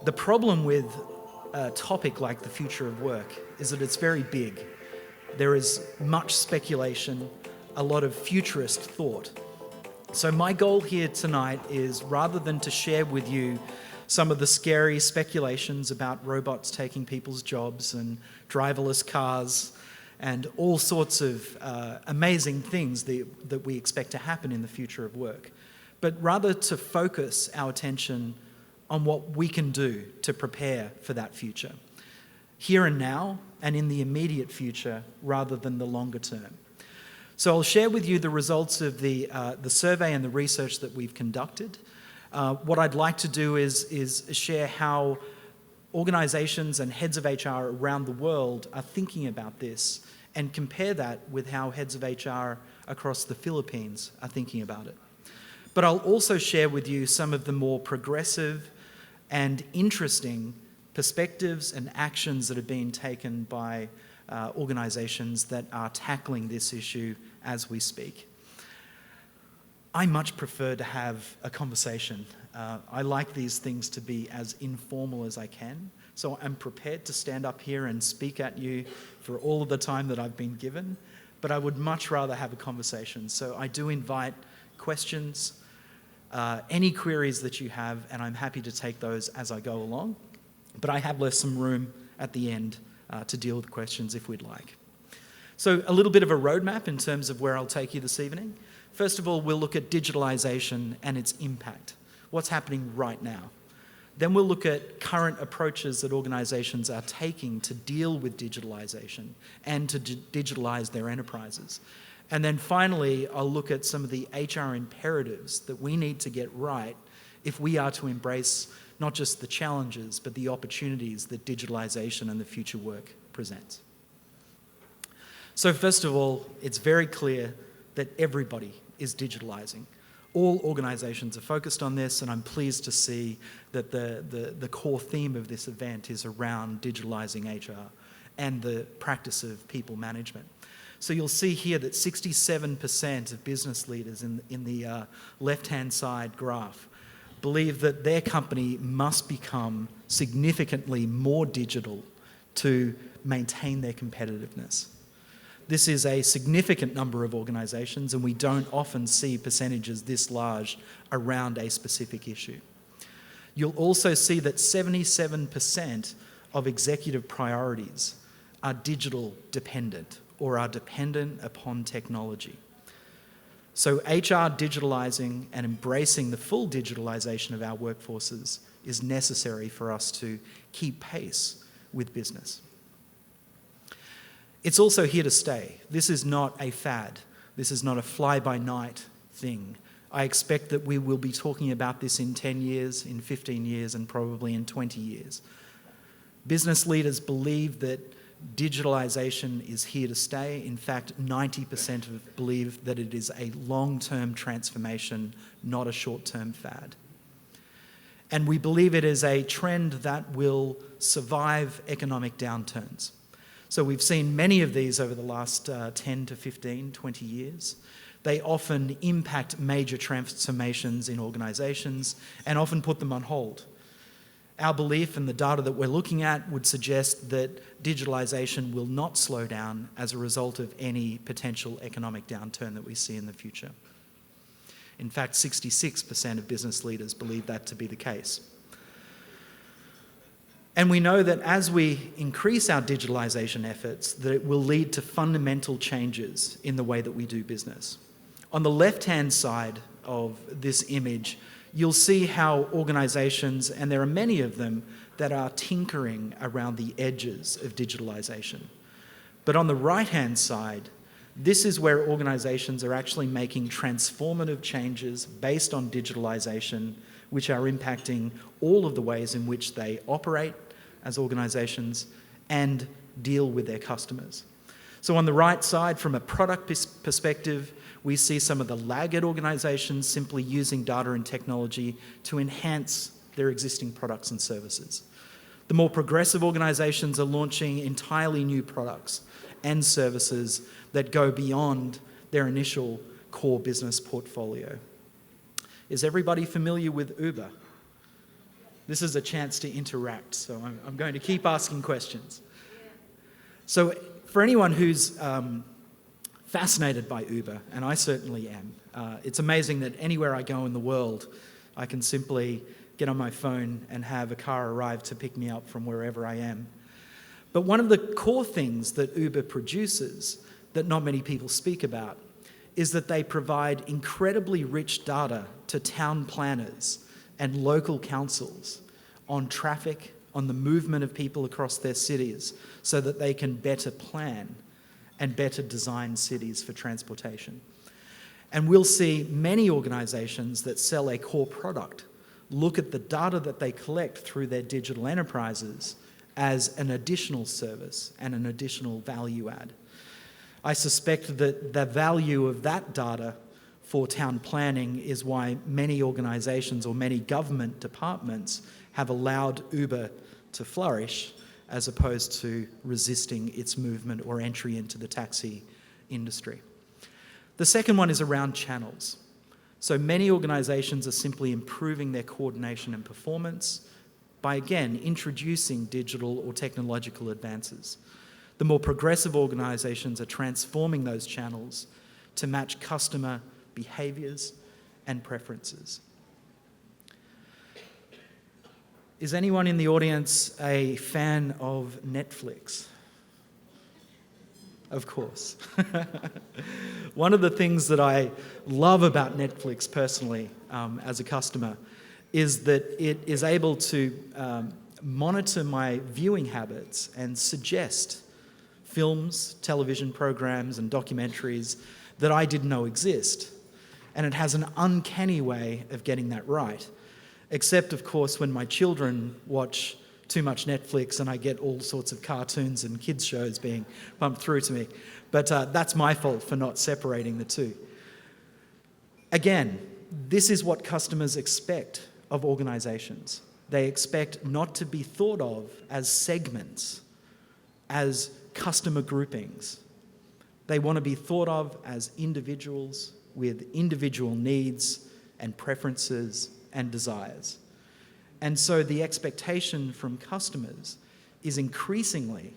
The problem with a topic like the future of work is that it's very big. There is much speculation, a lot of futurist thought. So my goal here tonight is, rather than to share with you some of the scary speculations about robots taking people's jobs and driverless cars and all sorts of amazing things that we expect to happen in the future of work, but rather to focus our attention on what we can do to prepare for that future. Here and now, and in the immediate future rather than the longer term. So I'll share with you the results of the survey and the research that we've conducted. What I'd like to do is share how organizations and heads of HR around the world are thinking about this and compare that with how heads of HR across the Philippines are thinking about it. But I'll also share with you some of the more progressive and interesting perspectives and actions that have been taken by organizations that are tackling this issue as we speak. I much prefer to have a conversation. I like these things to be as informal as I can, so I'm prepared to stand up here and speak at you for all of the time that I've been given, but I would much rather have a conversation. So I do invite questions, any queries that you have, and I'm happy to take those as I go along. But I have left some room at the end to deal with questions if we'd like. So a little bit of a roadmap in terms of where I'll take you this evening. First of all, we'll look at digitalization and its impact. What's happening right now? Then we'll look at current approaches that organizations are taking to deal with digitalization and to digitalize their enterprises. And then finally, I'll look at some of the HR imperatives that we need to get right if we are to embrace not just the challenges, but the opportunities that digitalization and the future work presents. So first of all, it's very clear that everybody is digitalizing. All organizations are focused on this, and I'm pleased to see that the core theme of this event is around digitalizing HR and the practice of people management. So you'll see here that 67% of business leaders in the left-hand side graph believe that their company must become significantly more digital to maintain their competitiveness. This is a significant number of organizations, and we don't often see percentages this large around a specific issue. You'll also see that 77% of executive priorities are digital dependent or are dependent upon technology. So HR digitalizing and embracing the full digitalization of our workforces is necessary for us to keep pace with business. It's also here to stay. This is not a fad. This is not a fly-by-night thing. I expect that we will be talking about this in 10 years, in 15 years, and probably in 20 years. Business leaders believe that digitalization is here to stay. In fact, 90% believe that it is a long-term transformation, not a short-term fad. And we believe it is a trend that will survive economic downturns. So we've seen many of these over the last 10 to 15, 20 years. They often impact major transformations in organizations and often put them on hold. Our belief and the data that we're looking at would suggest that digitalization will not slow down as a result of any potential economic downturn that we see in the future. In fact, 66% of business leaders believe that to be the case. And we know that as we increase our digitalization efforts, that it will lead to fundamental changes in the way that we do business. On the left-hand side of this image, you'll see how organizations, and there are many of them, that are tinkering around the edges of digitalization. But on the right-hand side, this is where organizations are actually making transformative changes based on digitalization, which are impacting all of the ways in which they operate as organizations and deal with their customers. So on the right side, from a product perspective, we see some of the laggard organizations simply using data and technology to enhance their existing products and services. The more progressive organizations are launching entirely new products and services that go beyond their initial core business portfolio. Is everybody familiar with Uber? This is a chance to interact, so I'm going to keep asking questions. So for anyone who's fascinated by Uber, and I certainly am, it's amazing that anywhere I go in the world, I can simply get on my phone and have a car arrive to pick me up from wherever I am. But one of the core things that Uber produces that not many people speak about is that they provide incredibly rich data to town planners and local councils on traffic, on the movement of people across their cities so that they can better plan and better design cities for transportation. And we'll see many organisations that sell a core product look at the data that they collect through their digital enterprises as an additional service and an additional value add. I suspect that the value of that data for town planning is why many organisations or many government departments have allowed Uber to flourish as opposed to resisting its movement or entry into the taxi industry. The second one is around channels. So many organisations are simply improving their coordination and performance by, again, introducing digital or technological advances. The more progressive organisations are transforming those channels to match customer behaviours and preferences. Is anyone in the audience a fan of Netflix? Of course. One of the things that I love about Netflix personally as a customer is that it is able to monitor my viewing habits and suggest films, television programs and documentaries that I didn't know exist. And it has an uncanny way of getting that right. Except, of course, when my children watch too much Netflix and I get all sorts of cartoons and kids shows being pumped through to me. But that's my fault for not separating the two. Again, this is what customers expect of organisations. They expect not to be thought of as segments, as customer groupings. They want to be thought of as individuals with individual needs and preferences and desires. And so the expectation from customers is increasingly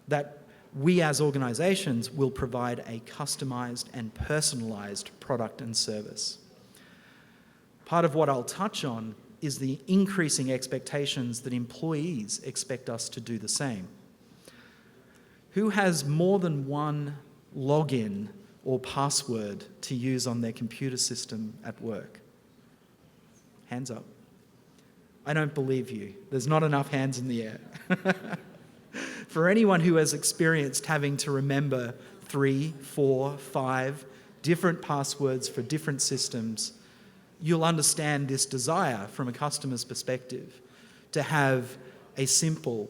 that we as organisations will provide a customised and personalised product and service. Part of what I'll touch on is the increasing expectations that employees expect us to do the same. Who has more than one login or password to use on their computer system at work? Hands up. I don't believe you. There's not enough hands in the air. For anyone who has experienced having to remember 3, 4, 5 different passwords for different systems, you'll understand this desire from a customer's perspective to have a simple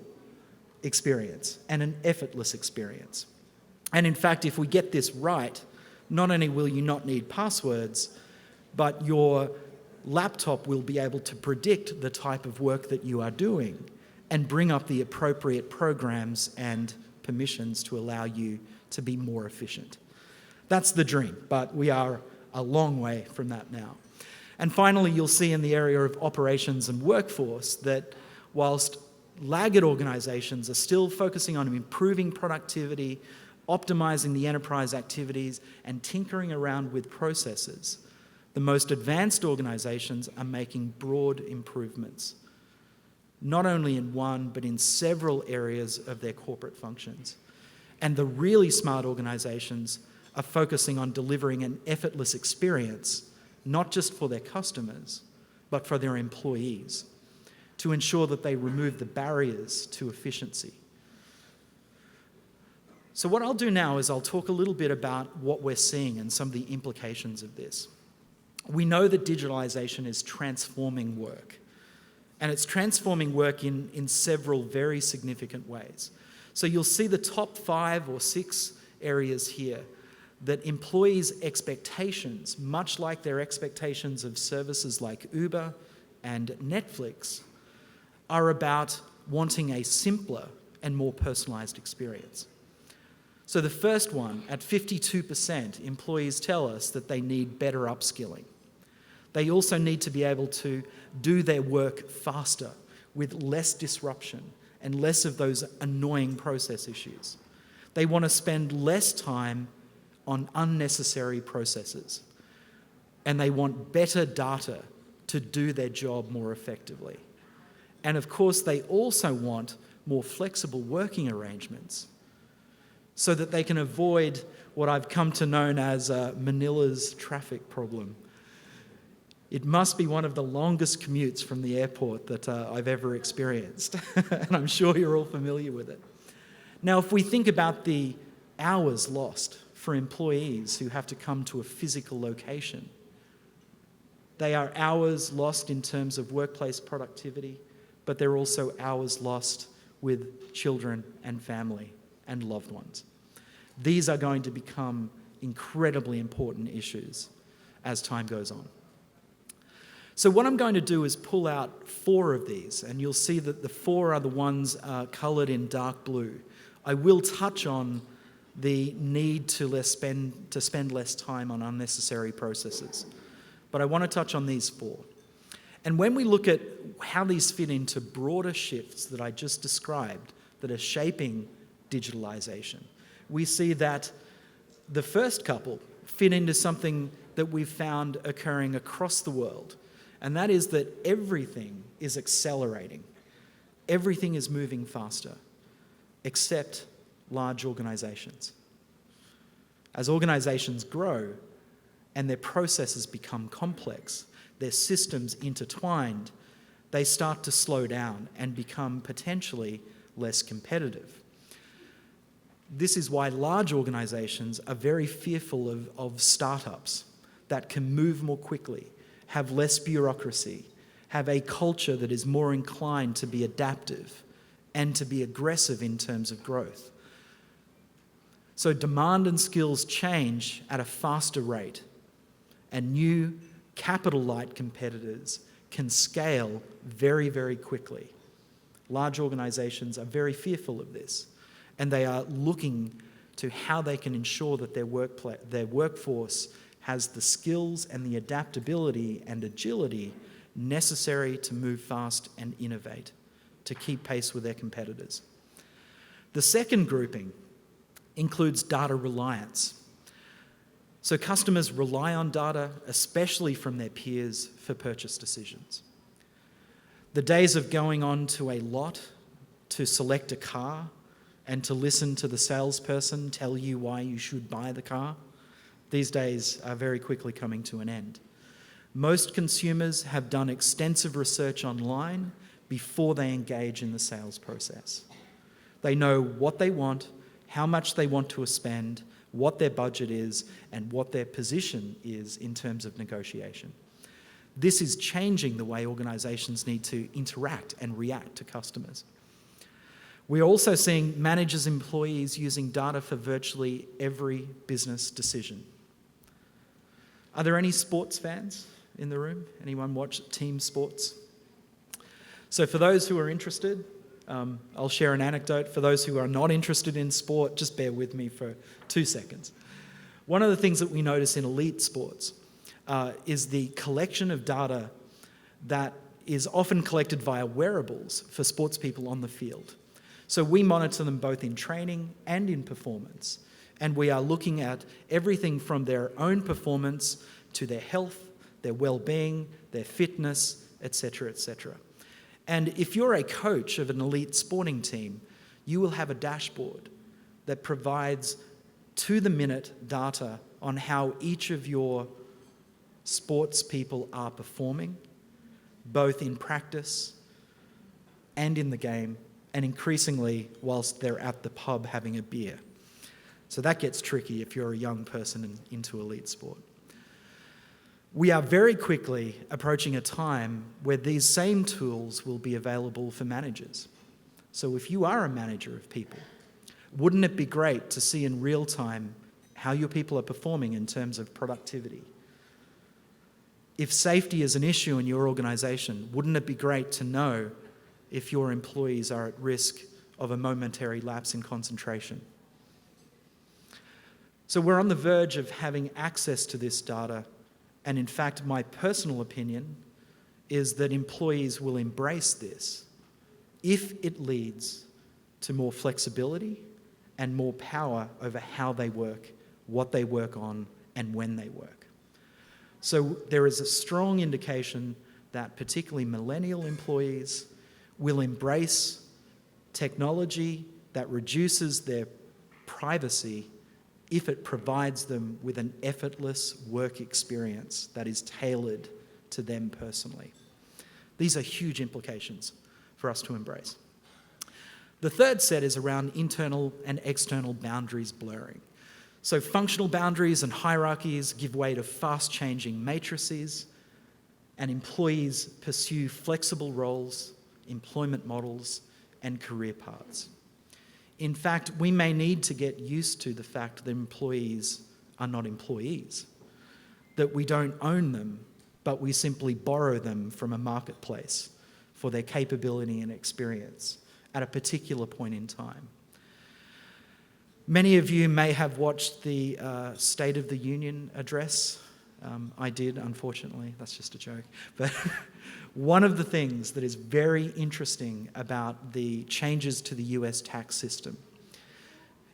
experience and an effortless experience. And in fact, if we get this right, not only will you not need passwords, but your laptop will be able to predict the type of work that you are doing and bring up the appropriate programs and permissions to allow you to be more efficient. That's the dream, but we are a long way from that now. And finally, you'll see in the area of operations and workforce that whilst laggard organisations are still focusing on improving productivity, optimising the enterprise activities, and tinkering around with processes, the most advanced organisations are making broad improvements, not only in one, but in several areas of their corporate functions. And the really smart organisations are focusing on delivering an effortless experience, not just for their customers, but for their employees, to ensure that they remove the barriers to efficiency. So what I'll do now is I'll talk a little bit about what we're seeing and some of the implications of this. We know that digitalisation is transforming work, and it's transforming work in several very significant ways. So you'll see the top 5 or 6 areas here that employees' expectations, much like their expectations of services like Uber and Netflix, are about wanting a simpler and more personalised experience. So the first one, at 52%, employees tell us that they need better upskilling. They also need to be able to do their work faster with less disruption and less of those annoying process issues. They want to spend less time on unnecessary processes, and they want better data to do their job more effectively. And of course, they also want more flexible working arrangements so that they can avoid what I've come to know as Manila's traffic problem. It must be one of the longest commutes from the airport that I've ever experienced, and I'm sure you're all familiar with it. Now, if we think about the hours lost for employees who have to come to a physical location, they are hours lost in terms of workplace productivity, but they're also hours lost with children and family and loved ones. These are going to become incredibly important issues as time goes on. So what I'm going to do is pull out 4 of these, and you'll see that the 4 are the ones coloured in dark blue. I will touch on the need to spend less time on unnecessary processes, but I want to touch on these 4. And when we look at how these fit into broader shifts that I just described that are shaping digitalisation, we see that the first couple fit into something that we've found occurring across the world, and that is that everything is accelerating. Everything is moving faster, except large organisations. As organisations grow and their processes become complex, their systems intertwined, they start to slow down and become potentially less competitive. This is why large organisations are very fearful of startups that can move more quickly, have less bureaucracy, have a culture that is more inclined to be adaptive and to be aggressive in terms of growth. So demand and skills change at a faster rate, and new capital-light competitors can scale very, very quickly. Large organisations are very fearful of this, and they are looking to how they can ensure that their workforce has the skills and the adaptability and agility necessary to move fast and innovate, to keep pace with their competitors. The second grouping includes data reliance. So customers rely on data, especially from their peers, for purchase decisions. The days of going on to a lot to select a car and to listen to the salesperson tell you why you should buy the car, these days are very quickly coming to an end. Most consumers have done extensive research online before they engage in the sales process. They know what they want, how much they want to spend, what their budget is, and what their position is in terms of negotiation. This is changing the way organisations need to interact and react to customers. We're also seeing managers and employees using data for virtually every business decision. Are there any sports fans in the room? Anyone watch team sports? So for those who are interested, I'll share an anecdote. For those who are not interested in sport, just bear with me for 2 seconds. One of the things that we notice in elite sports is the collection of data that is often collected via wearables for sports people on the field. So we monitor them both in training and in performance. And we are looking at everything from their own performance to their health, their well-being, their fitness, etc., etc. And if you're a coach of an elite sporting team, you will have a dashboard that provides to-the-minute data on how each of your sports people are performing, both in practice and in the game, and increasingly whilst they're at the pub having a beer. So that gets tricky if you're a young person into elite sport. We are very quickly approaching a time where these same tools will be available for managers. So if you are a manager of people, wouldn't it be great to see in real time how your people are performing in terms of productivity? If safety is an issue in your organisation, wouldn't it be great to know if your employees are at risk of a momentary lapse in concentration? So we're on the verge of having access to this data, and in fact, my personal opinion is that employees will embrace this if it leads to more flexibility and more power over how they work, what they work on, and when they work. So there is a strong indication that particularly millennial employees will embrace technology that reduces their privacy if it provides them with an effortless work experience that is tailored to them personally. These are huge implications for us to embrace. The third set is around internal and external boundaries blurring. So functional boundaries and hierarchies give way to fast-changing matrices, and employees pursue flexible roles, employment models, and career paths. In fact, we may need to get used to the fact that employees are not employees, that we don't own them, but we simply borrow them from a marketplace for their capability and experience at a particular point in time. Many of you may have watched the State of the Union address. I did, unfortunately. That's just a joke. But one of the things that is very interesting about the changes to the US tax system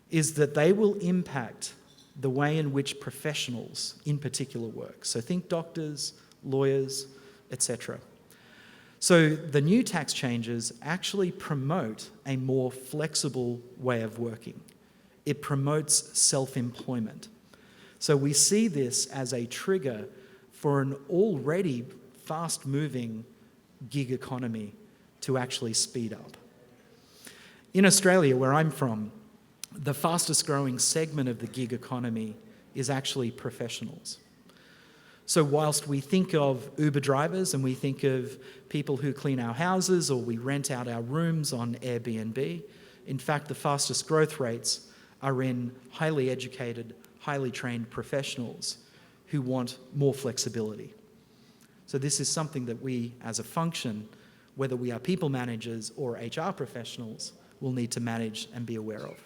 is that they will impact the way in which professionals in particular work. So think doctors, lawyers, etc. So the new tax changes actually promote a more flexible way of working. It promotes self-employment. So we see this as a trigger for an already fast-moving gig economy to actually speed up. In Australia, where I'm from, the fastest growing segment of the gig economy is actually professionals. So whilst we think of Uber drivers and we think of people who clean our houses or we rent out our rooms on Airbnb, in fact, the fastest growth rates are in highly educated, highly trained professionals who want more flexibility. So this is something that we, as a function, whether we are people managers or HR professionals, will need to manage and be aware of.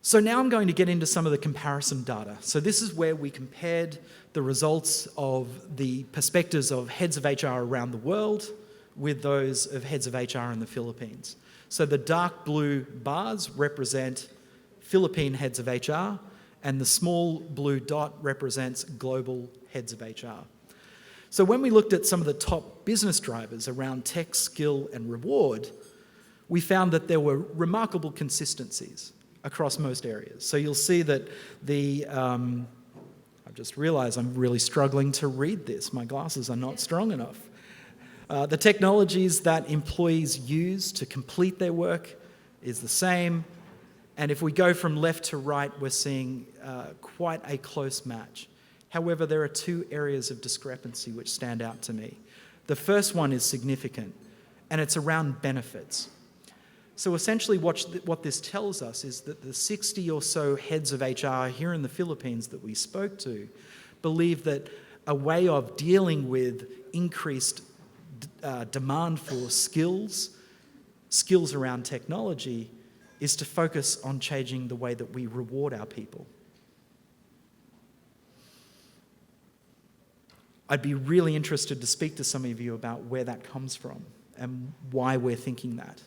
So now I'm going to get into some of the comparison data. So this is where we compared the results of the perspectives of heads of HR around the world with those of heads of HR in the Philippines. So the dark blue bars represent Philippine heads of HR, and the small blue dot represents global heads of HR. So when we looked at some of the top business drivers around tech, skill, and reward, we found that there were remarkable consistencies across most areas. So you'll see that I've just realized I'm really struggling to read this. My glasses are not strong enough. The technologies that employees use to complete their work is the same. And if we go from left to right, we're seeing quite a close match. However, there are two areas of discrepancy which stand out to me. The first one is significant, and it's around benefits. So essentially what this tells us is that the 60 or so heads of HR here in the Philippines that we spoke to believe that a way of dealing with increased demand for skills around technology, is to focus on changing the way that we reward our people. I'd be really interested to speak to some of you about where that comes from and why we're thinking that.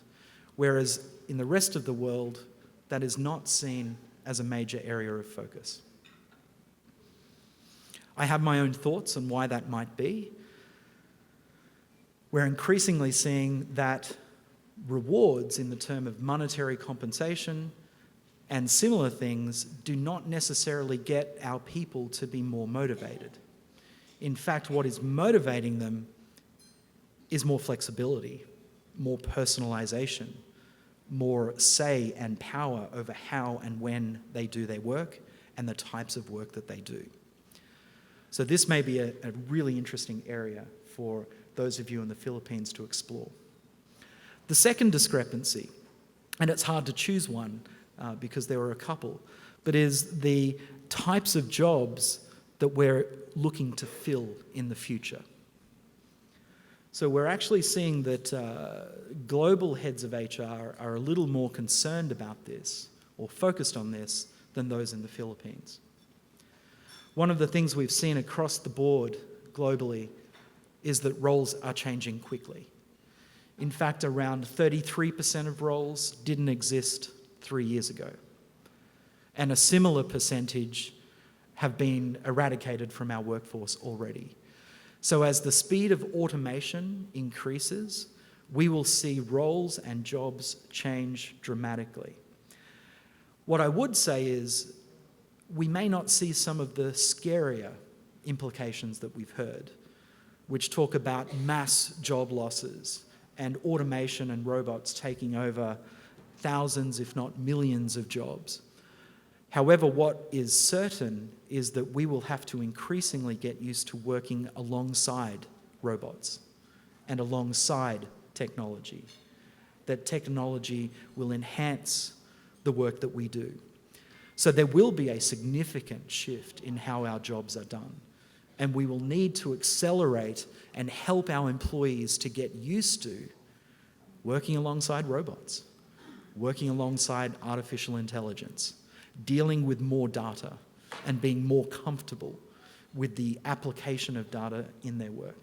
Whereas in the rest of the world, that is not seen as a major area of focus. I have my own thoughts on why that might be. We're increasingly seeing that rewards in the term of monetary compensation and similar things do not necessarily get our people to be more motivated. In fact, what is motivating them is more flexibility, more personalization, more say and power over how and when they do their work and the types of work that they do. So this may be a really interesting area for those of you in the Philippines to explore. The second discrepancy, and it's hard to choose one because there are a couple, but is the types of jobs that we're looking to fill in the future. So we're actually seeing that global heads of HR are a little more concerned about this or focused on this than those in the Philippines. One of the things we've seen across the board globally is that roles are changing quickly. In fact, around 33% of roles didn't exist 3 years ago. And a similar percentage have been eradicated from our workforce already. So as the speed of automation increases, we will see roles and jobs change dramatically. What I would say is we may not see some of the scarier implications that we've heard, which talk about mass job losses and automation and robots taking over thousands, if not millions, of jobs. However, what is certain is that we will have to increasingly get used to working alongside robots and alongside technology. That technology will enhance the work that we do. So there will be a significant shift in how our jobs are done. And we will need to accelerate and help our employees to get used to working alongside robots, working alongside artificial intelligence, dealing with more data, and being more comfortable with the application of data in their work.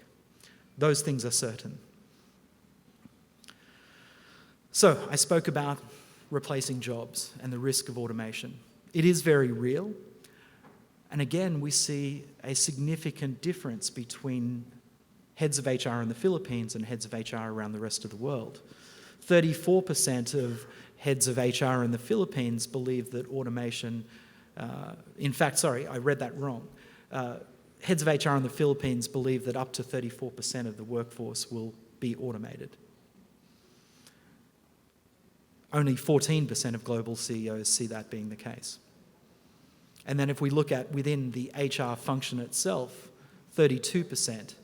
Those things are certain. So I spoke about replacing jobs and the risk of automation. It is very real. And again, we see a significant difference between heads of HR in the Philippines and heads of HR around the rest of the world. 34% of heads of HR in the Philippines believe that automation, I read that wrong. Heads of HR in the Philippines believe that up to 34% of the workforce will be automated. Only 14% of global CEOs see that being the case. And then if we look at within the HR function itself, 32%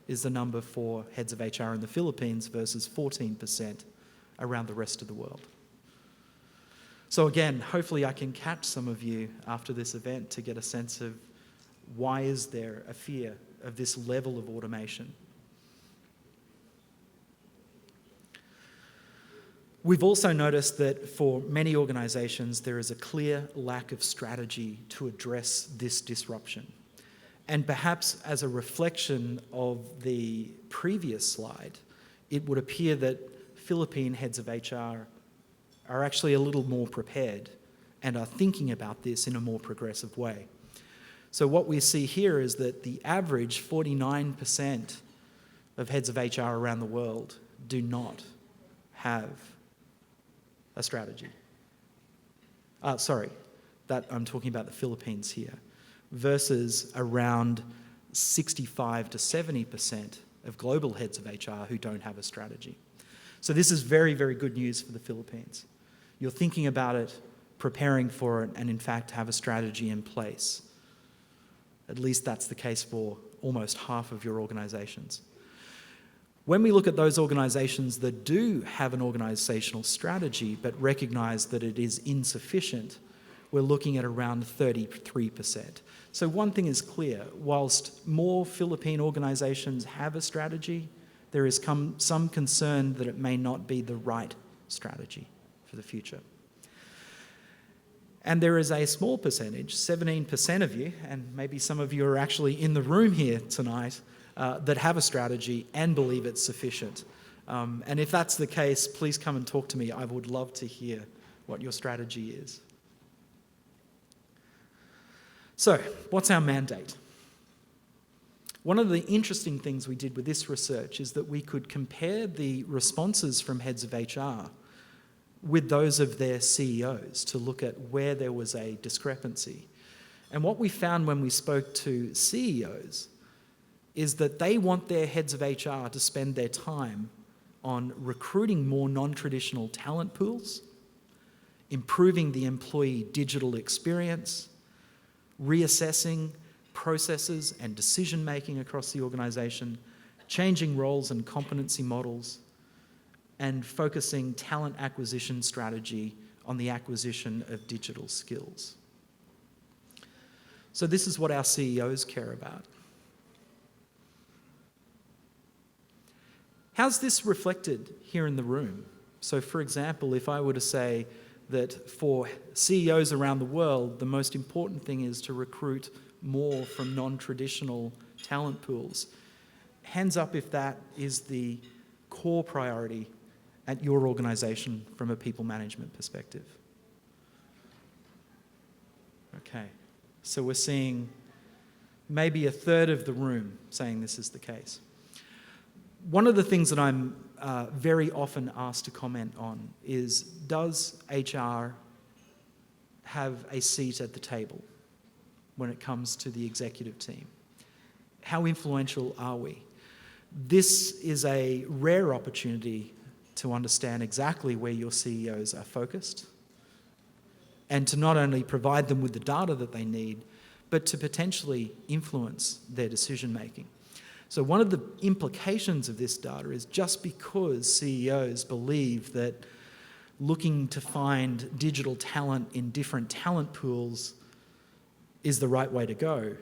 is the number for heads of HR in the Philippines versus 14% around the rest of the world. So again, hopefully I can catch some of you after this event to get a sense of why is there a fear of this level of automation. We've also noticed that for many organisations there is a clear lack of strategy to address this disruption. And perhaps as a reflection of the previous slide, it would appear that Philippine heads of HR are actually a little more prepared and are thinking about this in a more progressive way. So what we see here is that the average 49% of heads of HR around the world do not have a strategy. I'm talking about the Philippines here, versus around 65 to 70% of global heads of HR who don't have a strategy. So this is very, very good news for the Philippines. You're thinking about it, preparing for it, and in fact have a strategy in place. At least that's the case for almost half of your organisations. When we look at those organisations that do have an organisational strategy but recognise that it is insufficient, we're looking at around 33%. So one thing is clear, whilst more Philippine organisations have a strategy, there is some concern that it may not be the right strategy for the future. And there is a small percentage, 17% of you, and maybe some of you are actually in the room here tonight, that have a strategy and believe it's sufficient. And if that's the case, please come and talk to me. I would love to hear what your strategy is. So, what's our mandate? One of the interesting things we did with this research is that we could compare the responses from heads of HR with those of their CEOs to look at where there was a discrepancy. And what we found when we spoke to CEOs is that they want their heads of HR to spend their time on recruiting more non-traditional talent pools, improving the employee digital experience, reassessing processes and decision-making across the organisation, changing roles and competency models, and focusing talent acquisition strategy on the acquisition of digital skills. So this is what our CEOs care about. How's this reflected here in the room? So for example, if I were to say that for CEOs around the world, the most important thing is to recruit more from non-traditional talent pools. Hands up if that is the core priority at your organisation from a people management perspective. Okay, so we're seeing maybe a third of the room saying this is the case. One of the things that I'm very often asked to comment on is, does HR have a seat at the table when it comes to the executive team? how influential are we? This is a rare opportunity to understand exactly where your CEOs are focused and to not only provide them with the data that they need, but to potentially influence their decision making. So one of the implications of this data is just because CEOs believe that looking to find digital talent in different talent pools is the right way to go,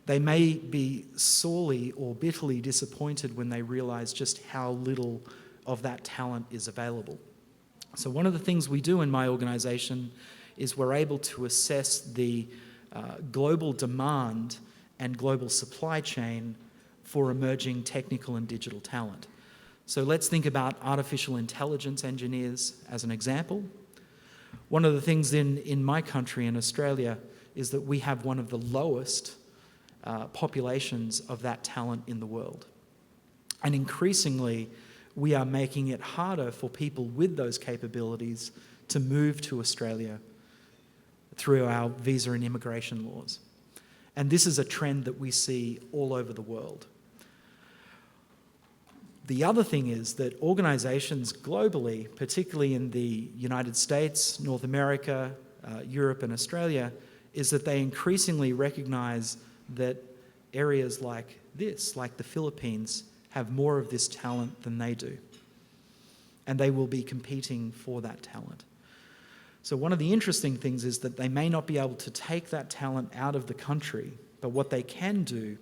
they may be sorely or bitterly disappointed when they realise just how little of that talent is available. So one of the things we do in my organisation is we're able to assess the global demand and global supply chain for emerging technical and digital talent. So let's think about artificial intelligence engineers as an example. One of the things in my country, in Australia, is that we have one of the lowest populations of that talent in the world. And increasingly, we are making it harder for people with those capabilities to move to Australia through our visa and immigration laws. And this is a trend that we see all over the world. The other thing is that organisations globally, particularly in the United States, North America, Europe and Australia, is that they increasingly recognise that areas like this, like the Philippines, have more of this talent than they do. And they will be competing for that talent. So one of the interesting things is that they may not be able to take that talent out of the country, but what they can do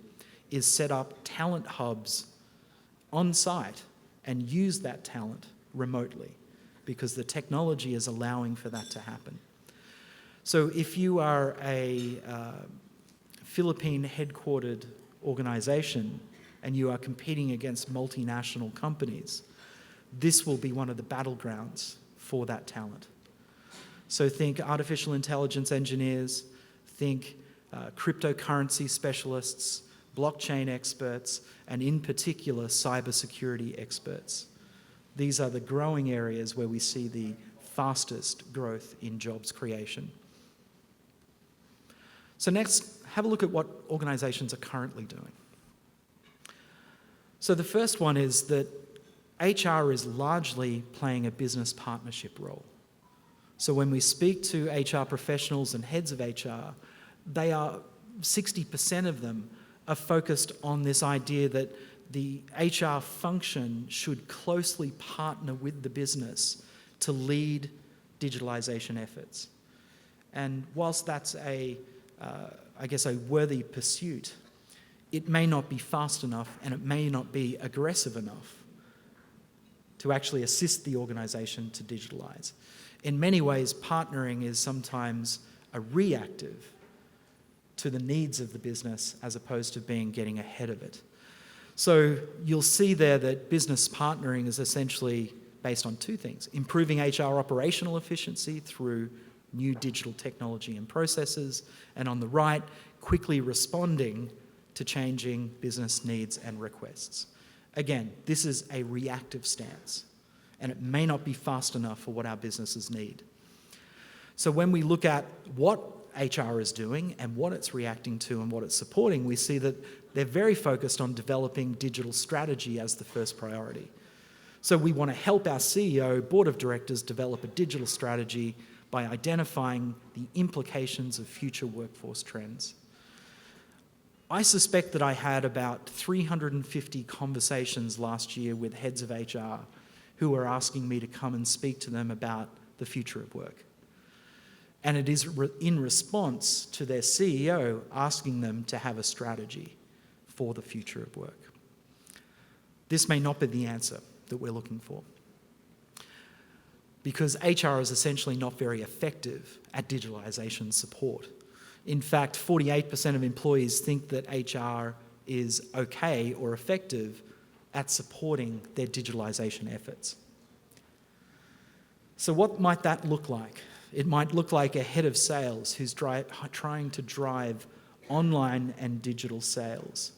is set up talent hubs on site and use that talent remotely because the technology is allowing for that to happen. So if you are a Philippine headquartered organisation and you are competing against multinational companies, this will be one of the battlegrounds for that talent. So think artificial intelligence engineers, think cryptocurrency specialists, blockchain experts, and in particular, cybersecurity experts. These are the growing areas where we see the fastest growth in jobs creation. So next, have a look at what organisations are currently doing. So the first one is that HR is largely playing a business partnership role. So when we speak to HR professionals and heads of HR, 60% of them are focused on this idea that the HR function should closely partner with the business to lead digitalisation efforts. And whilst that's a worthy pursuit, it may not be fast enough and it may not be aggressive enough to actually assist the organisation to digitalise. In many ways, partnering is sometimes a reactive to the needs of the business as opposed to getting ahead of it. So you'll see there that business partnering is essentially based on two things: improving HR operational efficiency through new digital technology and processes, and on the right, quickly responding to changing business needs and requests. Again, this is a reactive stance, and it may not be fast enough for what our businesses need. So when we look at what HR is doing and what it's reacting to and what it's supporting, we see that they're very focused on developing digital strategy as the first priority. So we want to help our CEO, board of directors, develop a digital strategy by identifying the implications of future workforce trends. I suspect that I had about 350 conversations last year with heads of HR who were asking me to come and speak to them about the future of work. And it is in response to their CEO asking them to have a strategy for the future of work. This may not be the answer that we're looking for, because HR is essentially not very effective at digitalisation support. In fact, 48% of employees think that HR is okay or effective at supporting their digitalisation efforts. So what might that look like? It might look like a head of sales who's trying to drive online and digital sales,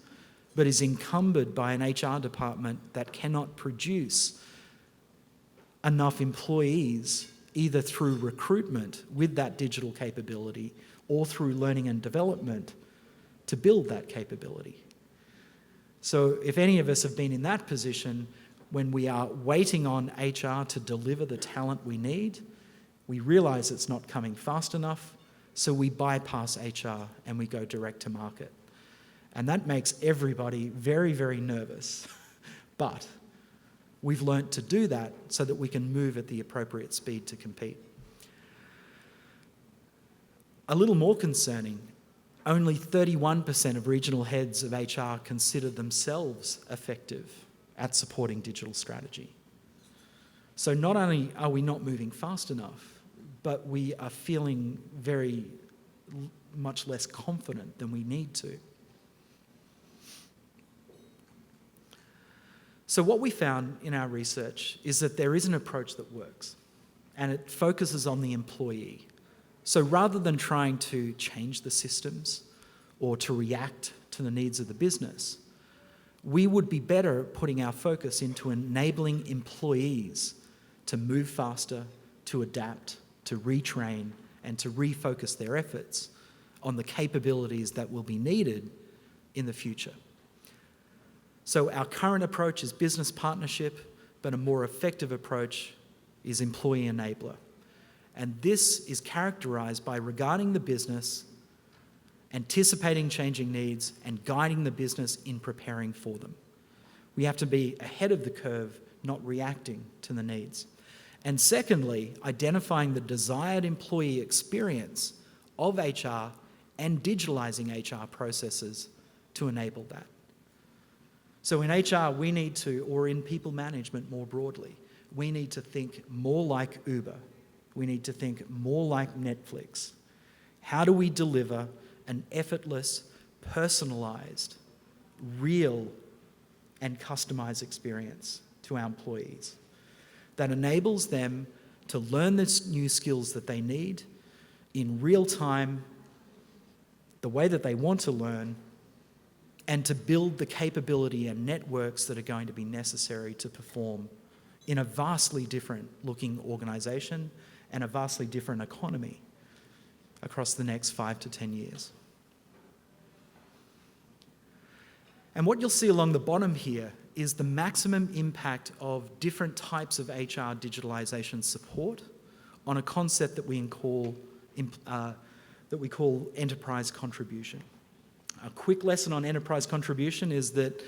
but is encumbered by an HR department that cannot produce enough employees, either through recruitment with that digital capability or through learning and development, to build that capability. So if any of us have been in that position, when we are waiting on HR to deliver the talent we need, we realise it's not coming fast enough, so we bypass HR and we go direct to market. And that makes everybody very, very nervous. But we've learnt to do that so that we can move at the appropriate speed to compete. A little more concerning, only 31% of regional heads of HR consider themselves effective at supporting digital strategy. So not only are we not moving fast enough, but we are feeling very much less confident than we need to. So what we found in our research is that there is an approach that works, and it focuses on the employee. So rather than trying to change the systems or to react to the needs of the business, we would be better putting our focus into enabling employees to move faster, to adapt, to retrain, and to refocus their efforts on the capabilities that will be needed in the future. So our current approach is business partnership, but a more effective approach is employee enabler. And this is characterized by regarding the business, anticipating changing needs, and guiding the business in preparing for them. We have to be ahead of the curve, not reacting to the needs. And secondly, identifying the desired employee experience of HR and digitalizing HR processes to enable that. So in HR, we need to, or in people management more broadly, we need to think more like Uber. We need to think more like Netflix. How do we deliver an effortless, personalized, real, and customized experience to our employees that enables them to learn the new skills that they need in real time, the way that they want to learn, and to build the capability and networks that are going to be necessary to perform in a vastly different looking organisation and a vastly different economy across the next 5 to 10 years. And what you'll see along the bottom here is the maximum impact of different types of HR digitalisation support on a concept that we call enterprise contribution. A quick lesson on enterprise contribution is that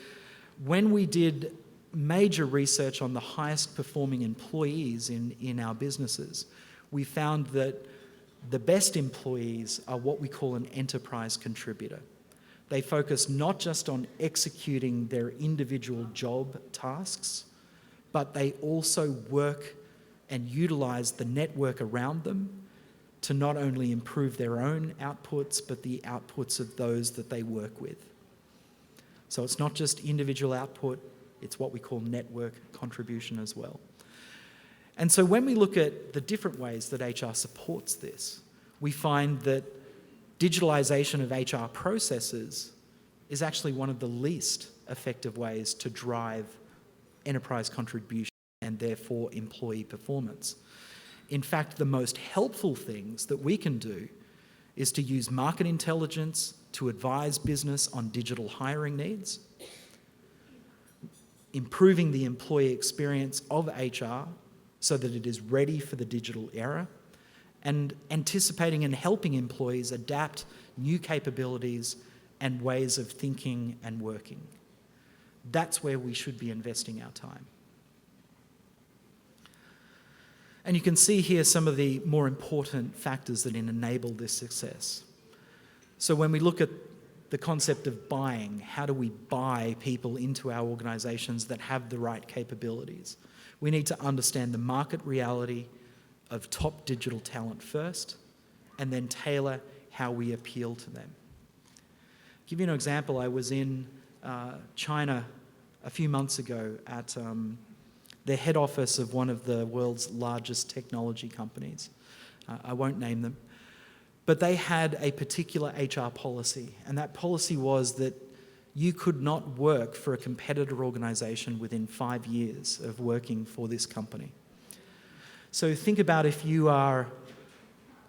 when we did major research on the highest performing employees in our businesses, we found that the best employees are what we call an enterprise contributor. They focus not just on executing their individual job tasks, but they also work and utilize the network around them to not only improve their own outputs, but the outputs of those that they work with. So it's not just individual output, it's what we call network contribution as well. And so when we look at the different ways that HR supports this, we find that digitalization of HR processes is actually one of the least effective ways to drive enterprise contribution and therefore employee performance. In fact, the most helpful things that we can do is to use market intelligence to advise business on digital hiring needs, improving the employee experience of HR so that it is ready for the digital era, and anticipating and helping employees adapt new capabilities and ways of thinking and working. That's where we should be investing our time. And you can see here some of the more important factors that enable this success. So when we look at the concept of buying, how do we buy people into our organisations that have the right capabilities? We need to understand the market reality of top digital talent first, and then tailor how we appeal to them. I'll give you an example. I was in China a few months ago at the head office of one of the world's largest technology companies. I won't name them. But they had a particular HR policy, and that policy was that you could not work for a competitor organisation within 5 years of working for this company. So think about if you are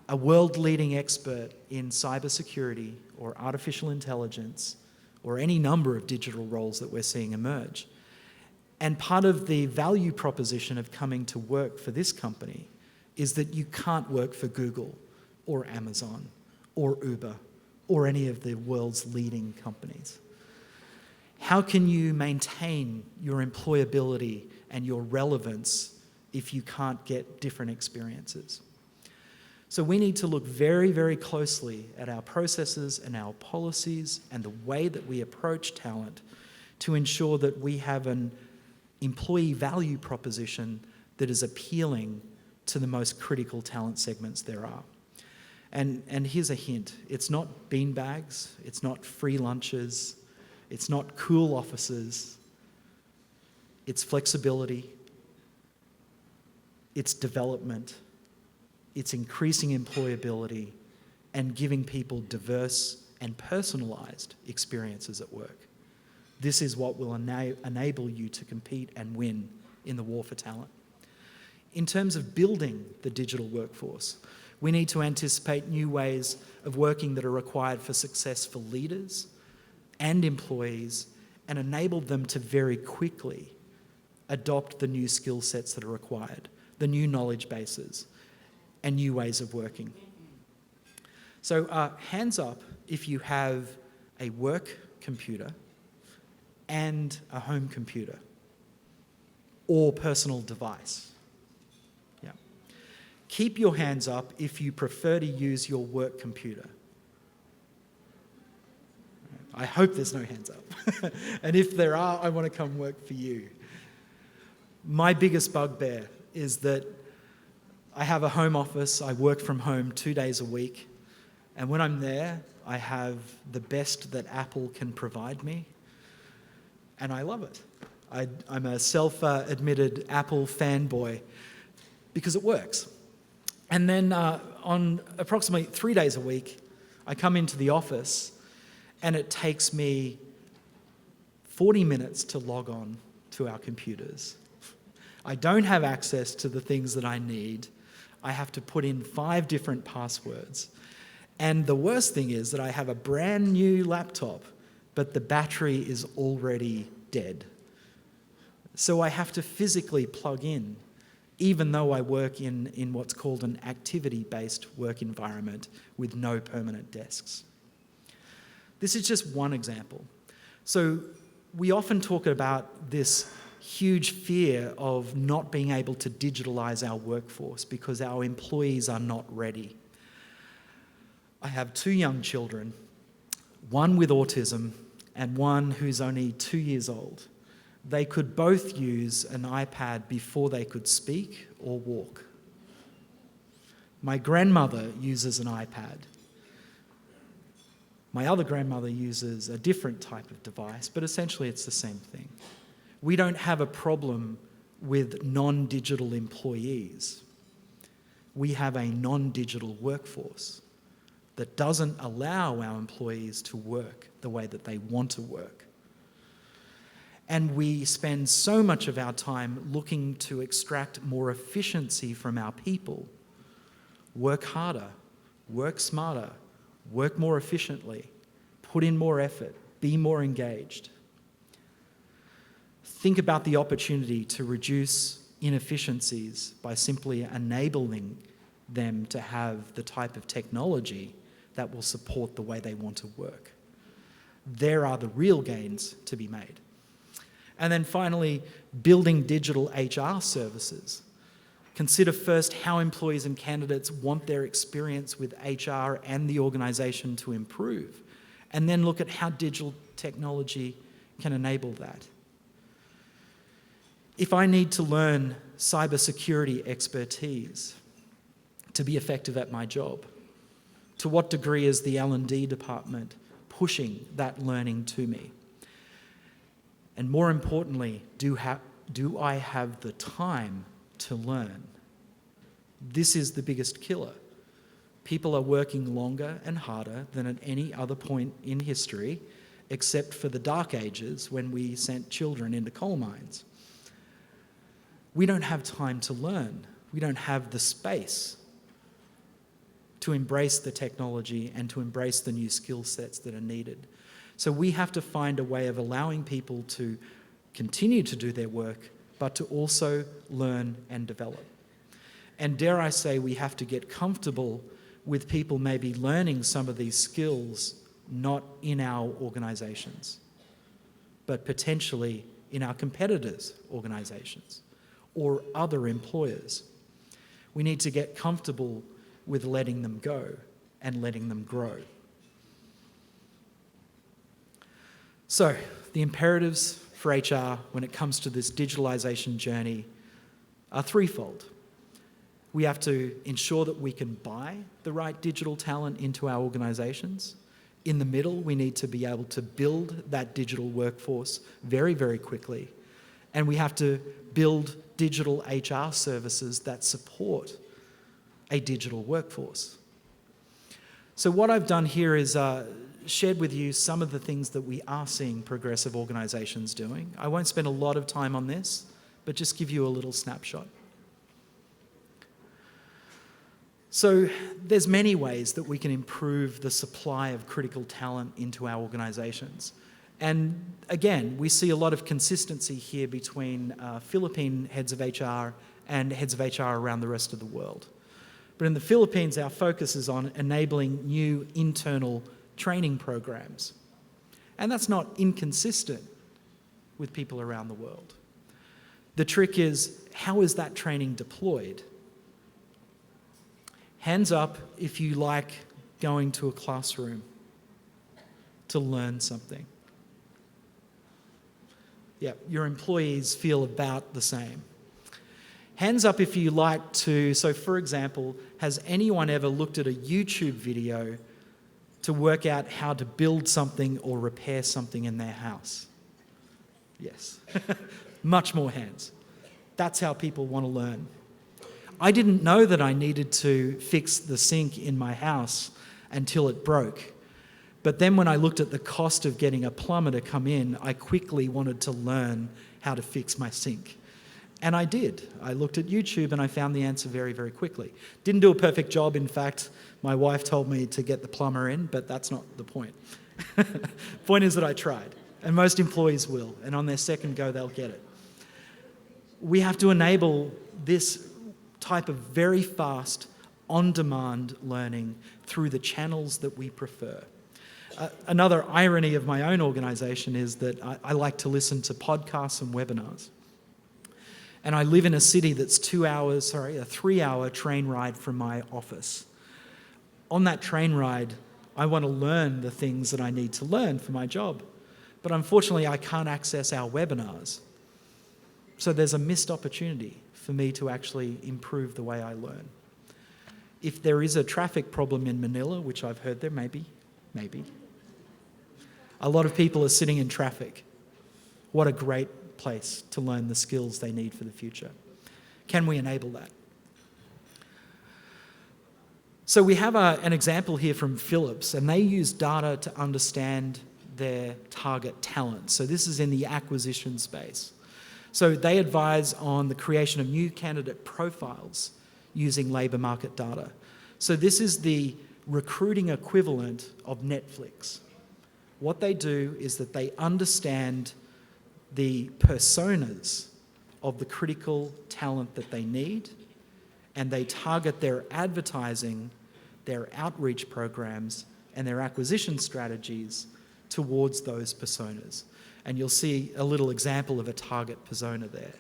a world-leading expert in cybersecurity or artificial intelligence or any number of digital roles that we're seeing emerge. And part of the value proposition of coming to work for this company is that you can't work for Google or Amazon or Uber or any of the world's leading companies. How can you maintain your employability and your relevance if you can't get different experiences? So we need to look very, very closely at our processes and our policies and the way that we approach talent to ensure that we have an employee value proposition that is appealing to the most critical talent segments there are. And here's a hint. It's not beanbags, it's not free lunches, it's not cool offices, it's flexibility, it's development, it's increasing employability and giving people diverse and personalised experiences at work. This is what will enable you to compete and win in the war for talent. In terms of building the digital workforce, we need to anticipate new ways of working that are required for success for leaders and employees and enable them to very quickly adopt the new skill sets that are required, the new knowledge bases, and new ways of working. So hands up if you have a work computer and a home computer or personal device. Yeah. Keep your hands up if you prefer to use your work computer. I hope there's no hands up. And if there are, I want to come work for you. My biggest bugbear is that I have a home office, I work from home 2 days a week, and when I'm there, I have the best that Apple can provide me, and I love it. I'm a self-admitted Apple fanboy because it works. And then on approximately 3 days a week, I come into the office and it takes me 40 minutes to log on to our computers. I don't have access to the things that I need. I have to put in 5 different passwords. And the worst thing is that I have a brand new laptop, but the battery is already dead. So I have to physically plug in, even though I work in what's called an activity-based work environment with no permanent desks. This is just one example. So we often talk about this huge fear of not being able to digitalize our workforce because our employees are not ready. I have 2 young children, one with autism and one who's only 2 years old. They could both use an iPad before they could speak or walk. My grandmother uses an iPad. My other grandmother uses a different type of device, but essentially it's the same thing. We don't have a problem with non-digital employees. We have a non-digital workforce that doesn't allow our employees to work the way that they want to work. And we spend so much of our time looking to extract more efficiency from our people. Work harder, work smarter, work more efficiently, put in more effort, be more engaged. Think about the opportunity to reduce inefficiencies by simply enabling them to have the type of technology that will support the way they want to work. There are the real gains to be made. And then finally, building digital HR services. Consider first how employees and candidates want their experience with HR and the organisation to improve, and then look at how digital technology can enable that. If I need to learn cybersecurity expertise to be effective at my job, to what degree is the L&D department pushing that learning to me? And more importantly, do I have the time to learn? This is the biggest killer. People are working longer and harder than at any other point in history, except for the Dark Ages when we sent children into coal mines. We don't have time to learn. We don't have the space to embrace the technology and to embrace the new skill sets that are needed. So we have to find a way of allowing people to continue to do their work, but to also learn and develop. And dare I say, we have to get comfortable with people maybe learning some of these skills not in our organisations, but potentially in our competitors' organisations or other employers. We need to get comfortable with letting them go and letting them grow. So, the imperatives for HR when it comes to this digitalisation journey are threefold. We have to ensure that we can buy the right digital talent into our organisations. In the middle, we need to be able to build that digital workforce very, very quickly. And we have to build digital HR services that support a digital workforce. So what I've done here is shared with you some of the things that we are seeing progressive organisations doing. I won't spend a lot of time on this, but just give you a little snapshot. So there's many ways that we can improve the supply of critical talent into our organisations. And again, we see a lot of consistency here between Philippine heads of HR and heads of HR around the rest of the world. But in the Philippines, our focus is on enabling new internal training programs. And that's not inconsistent with people around the world. The trick is, how is that training deployed? Hands up if you like going to a classroom to learn something. Yeah, your employees feel about the same. Hands up if you like to, so for example, has anyone ever looked at a YouTube video to work out how to build something or repair something in their house? Yes. Much more hands. That's how people want to learn. I didn't know that I needed to fix the sink in my house until it broke. But then when I looked at the cost of getting a plumber to come in, I quickly wanted to learn how to fix my sink. And I did. I looked at YouTube and I found the answer very, very quickly. Didn't do a perfect job. In fact, my wife told me to get the plumber in, but that's not the point. Point is that I tried, and most employees will, and on their second go, they'll get it. We have to enable this type of very fast, on-demand learning through the channels that we prefer. Another irony of my own organisation is that I like to listen to podcasts and webinars. And I live in a city that's a 3-hour train ride from my office. On that train ride, I want to learn the things that I need to learn for my job. But unfortunately, I can't access our webinars. So there's a missed opportunity for me to actually improve the way I learn. If there is a traffic problem in Manila, which I've heard there may be, a lot of people are sitting in traffic. What a great place to learn the skills they need for the future. Can we enable that? So we have an example here from Philips, and they use data to understand their target talent. So this is in the acquisition space. So they advise on the creation of new candidate profiles using labour market data. So this is the recruiting equivalent of Netflix. What they do is that they understand the personas of the critical talent that they need, and they target their advertising, their outreach programs, and their acquisition strategies towards those personas. And you'll see a little example of a target persona there.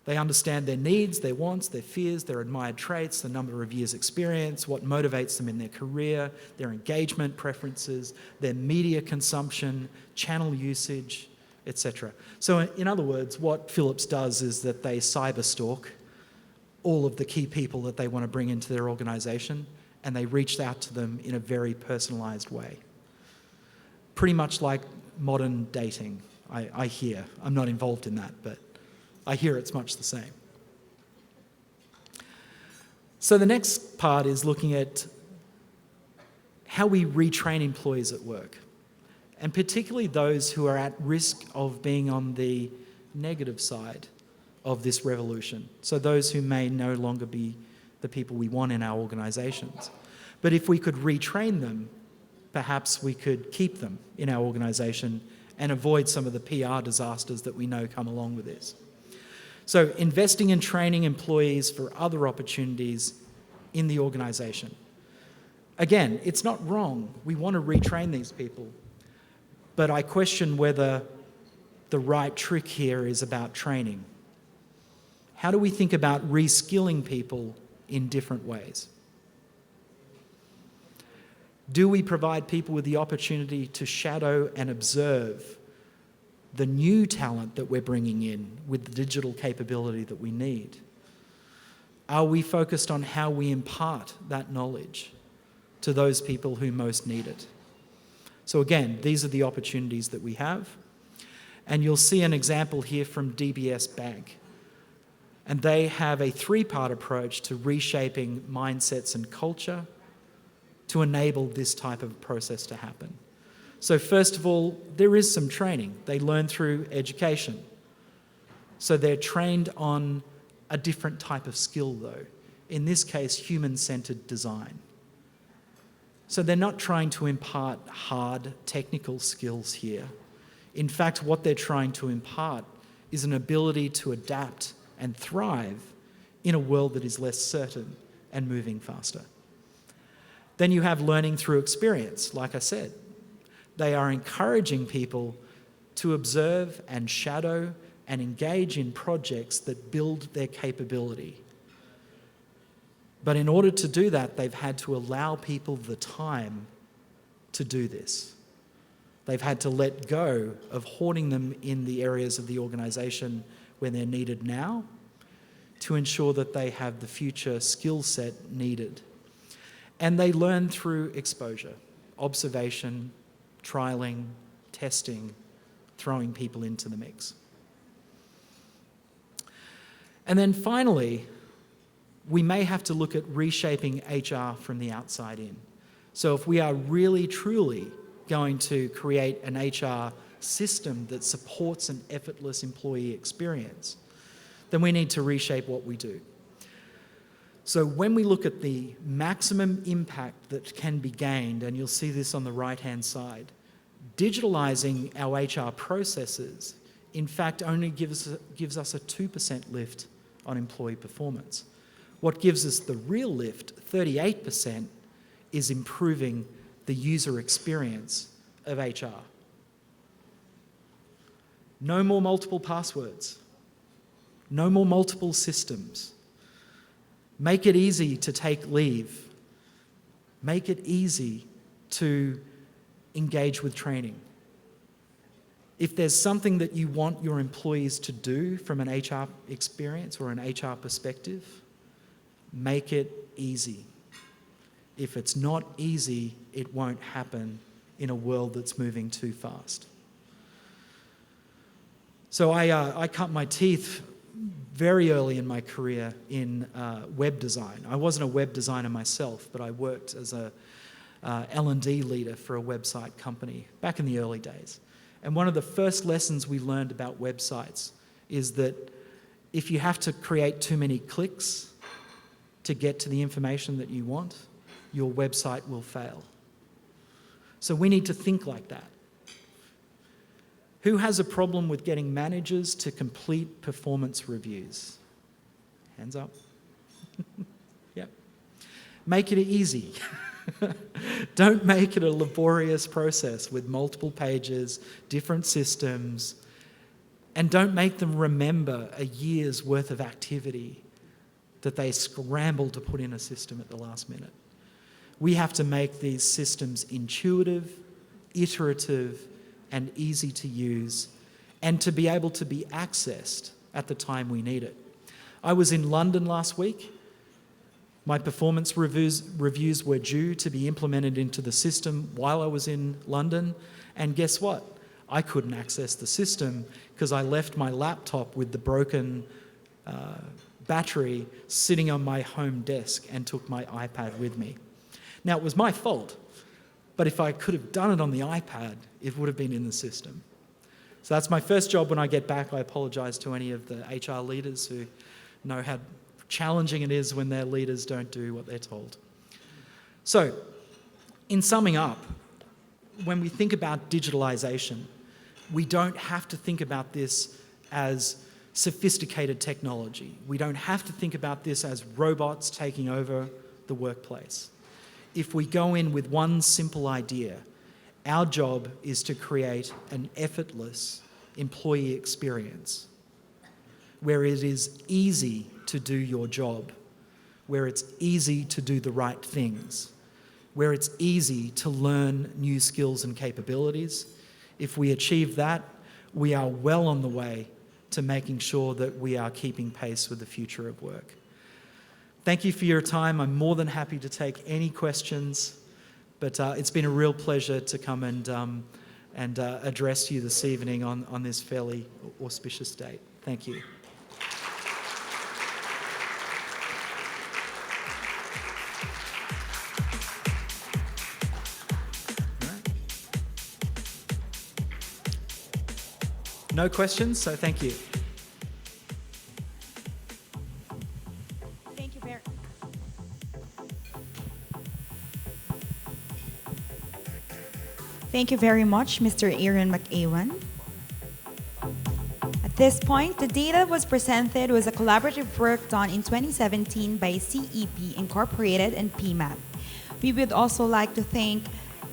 They understand their needs, their wants, their fears, their admired traits, the number of years experience, what motivates them in their career, their engagement preferences, their media consumption, channel usage, etc. So in other words, what Philips does is that they cyberstalk all of the key people that they want to bring into their organisation, and they reach out to them in a very personalised way. Pretty much like modern dating, I hear. I'm not involved in that, but I hear it's much the same. So the next part is looking at how we retrain employees at work, and particularly those who are at risk of being on the negative side of this revolution. So those who may no longer be the people we want in our organisations. But if we could retrain them, perhaps we could keep them in our organisation and avoid some of the PR disasters that we know come along with this. So investing in training employees for other opportunities in the organisation. Again, it's not wrong. We want to retrain these people. But I question whether the right trick here is about training. How do we think about reskilling people in different ways? Do we provide people with the opportunity to shadow and observe the new talent that we're bringing in with the digital capability that we need? Are we focused on how we impart that knowledge to those people who most need it? So again, these are the opportunities that we have. And you'll see an example here from DBS Bank. And they have a three-part approach to reshaping mindsets and culture to enable this type of process to happen. So first of all, there is some training. They learn through education. So they're trained on a different type of skill though. In this case, human-centered design. So they're not trying to impart hard technical skills here. In fact, what they're trying to impart is an ability to adapt and thrive in a world that is less certain and moving faster. Then you have learning through experience, like I said. They are encouraging people to observe and shadow and engage in projects that build their capability. But in order to do that, they've had to allow people the time to do this. They've had to let go of hoarding them in the areas of the organisation when they're needed now to ensure that they have the future skill set needed. And they learn through exposure, observation, trialling, testing, throwing people into the mix. And then finally, we may have to look at reshaping HR from the outside in. So if we are really, truly going to create an HR system that supports an effortless employee experience, then we need to reshape what we do. So when we look at the maximum impact that can be gained, and you'll see this on the right-hand side, digitalising our HR processes, in fact, only gives us a 2% lift on employee performance. What gives us the real lift, 38%, is improving the user experience of HR. No more multiple passwords. No more multiple systems. Make it easy to take leave. Make it easy to engage with training. If there's something that you want your employees to do from an HR experience or an HR perspective, make it easy. If it's not easy, it won't happen in a world that's moving too fast. So I cut my teeth very early in my career in web design. I wasn't a web designer myself, but I worked as a L&D leader for a website company back in the early days. And one of the first lessons we learned about websites is that if you have to create too many clicks to get to the information that you want, your website will fail. So we need to think like that. Who has a problem with getting managers to complete performance reviews? Hands up. Yep. Make it easy. Don't make it a laborious process with multiple pages, different systems, and don't make them remember a year's worth of activity that they scrambled to put in a system at the last minute. We have to make these systems intuitive, iterative, and easy to use, and to be able to be accessed at the time we need it. I was in London last week. My performance reviews were due to be implemented into the system while I was in London, and guess what? I couldn't access the system because I left my laptop with the broken battery sitting on my home desk and took my iPad with me. Now, it was my fault, but if I could have done it on the iPad, it would have been in the system. So that's my first job when I get back. I apologise to any of the HR leaders who know how challenging it is when their leaders don't do what they're told. So, in summing up, when we think about digitalization, we don't have to think about this as sophisticated technology. We don't have to think about this as robots taking over the workplace. If we go in with one simple idea, our job is to create an effortless employee experience where it is easy to do your job, where it's easy to do the right things, where it's easy to learn new skills and capabilities. If we achieve that, we are well on the way to making sure that we are keeping pace with the future of work. Thank you for your time. I'm more than happy to take any questions, but it's been a real pleasure to come and address you this evening on this fairly auspicious date. Thank you. No questions, so thank you. Thank you very Thank you very much, Mr. Aaron McEwan. At this point, the data was presented was a collaborative work done in 2017 by CEP Incorporated and PMAP. We would also like to take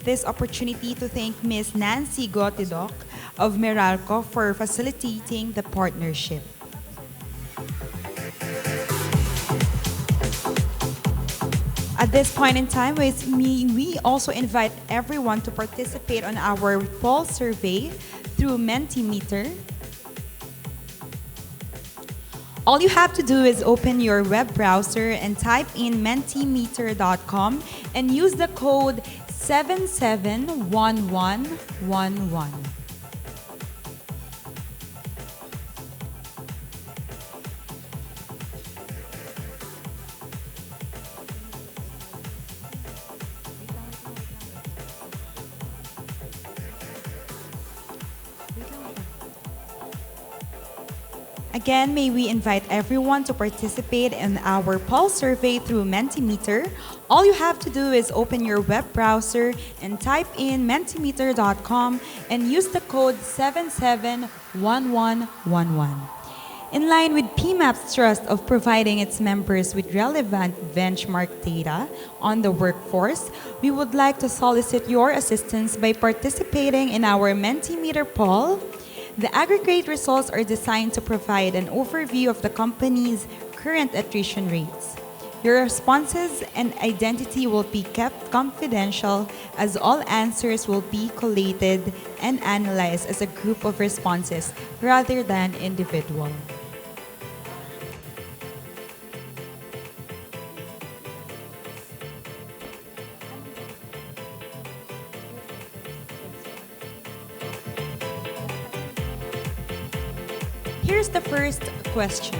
this opportunity to thank Ms. Nancy Gotidok of Meralco for facilitating the partnership. At this point in time, we also invite everyone to participate on our poll survey through Mentimeter. All you have to do is open your web browser and type in mentimeter.com and use the code 771111. Again, may we invite everyone to participate in our poll survey through Mentimeter. All you have to do is open your web browser and type in mentimeter.com and use the code 771111. In line with PMAP's trust of providing its members with relevant benchmark data on the workforce, we would like to solicit your assistance by participating in our Mentimeter poll. The aggregate results are designed to provide an overview of the company's current attrition rates. Your responses and identity will be kept confidential as all answers will be collated and analyzed as a group of responses rather than individual. Here's the first question.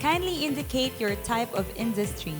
Kindly indicate your type of industry.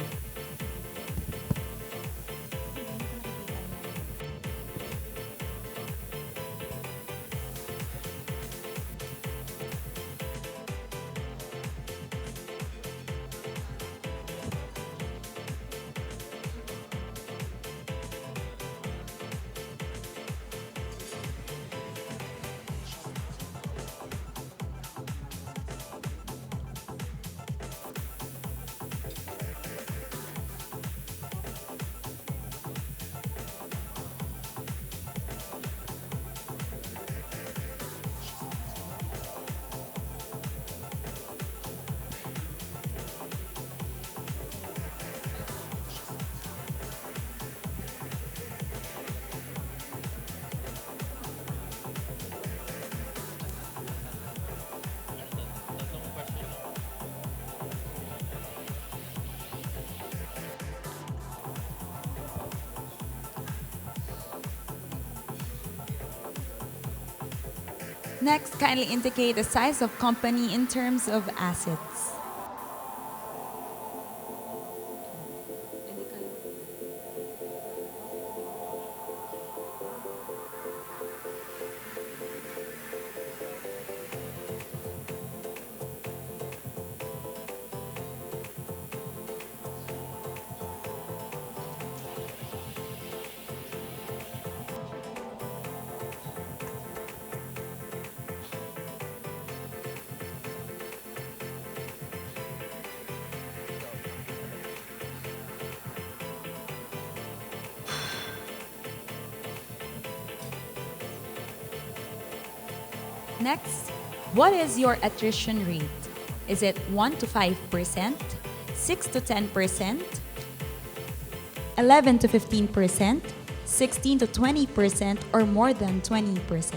Next, kindly indicate the size of company in terms of assets. Next, what is your attrition rate? Is it 1 to 5%, 6 to 10%, 11 to 15%, 16 to 20%, or more than 20%?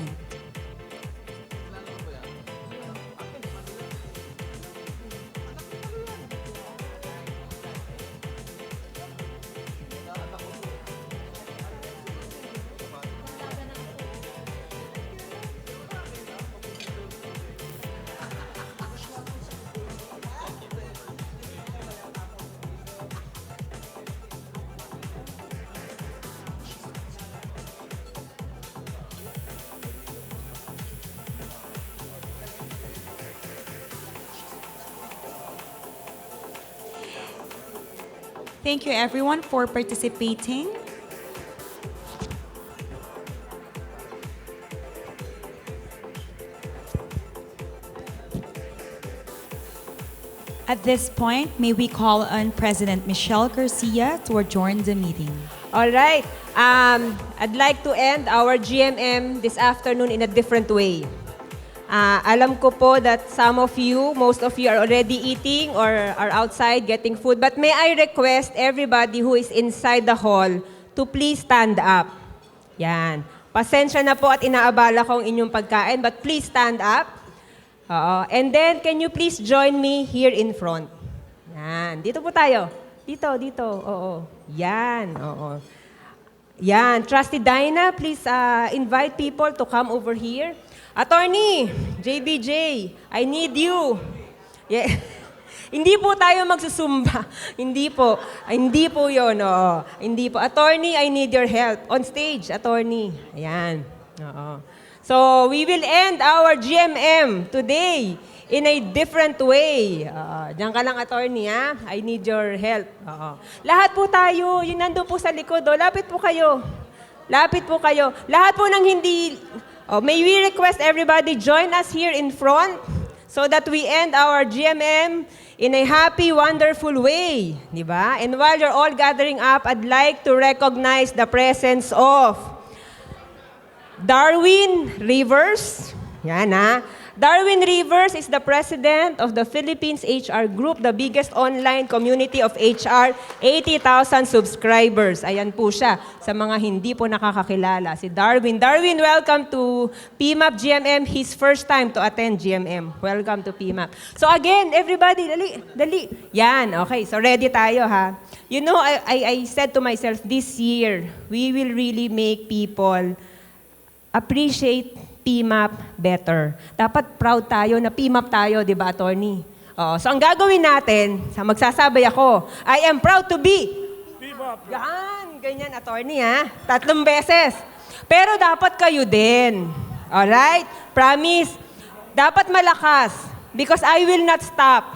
Thank you everyone for participating. At this point, may we call on President Michelle Garcia to adjourn the meeting. All right. I'd like to end our GMM this afternoon in a different way. Alam ko po that some of you, most of you are already eating or are outside getting food. But may I request everybody who is inside the hall to please stand up. Yan. Pasensya na po at inaabala ko ang inyong pagkain, but please stand up. And then, can you please join me here in front? Yan. Dito po tayo. Dito. Oo. Yan. Oo. Yan. Trusty Dinah, please invite people to come over here. Attorney, JBJ, I need you. Yeah. Hindi po tayo magsusumba. Hindi po yun. Oo. Hindi po. Attorney, I need your help. On stage, attorney. Ayan. Oo. So, we will end our GMM today in a different way. Diyan ka lang, attorney, ha? I need your help. Oo. Lahat po tayo, yun nandun po sa likod. Lapit po kayo. Lahat po ng hindi... may we request everybody join us here in front so that we end our GMM in a happy, wonderful way. Di ba? And while you're all gathering up, I'd like to recognize the presence of Darwin Rivers. Yan ha. Darwin Rivers is the president of the Philippines HR Group, the biggest online community of HR, 80,000 subscribers. Ayan po siya sa mga hindi po nakakakilala. Si Darwin. Darwin, welcome to PMAP GMM. His first time to attend GMM. Welcome to PMAP. So again, everybody, dali. Yan, okay. So ready tayo ha. You know, I said to myself, this year, we will really make people appreciate PMAP better. Dapat proud tayo na PMAP tayo, di ba, attorney? So ang gagawin natin, magsasabay ako, I am proud to be PMAP. Yan, ganyan, attorney, ha? 3 beses. Pero dapat kayo din. Alright? Promise. Dapat malakas. Because I will not stop.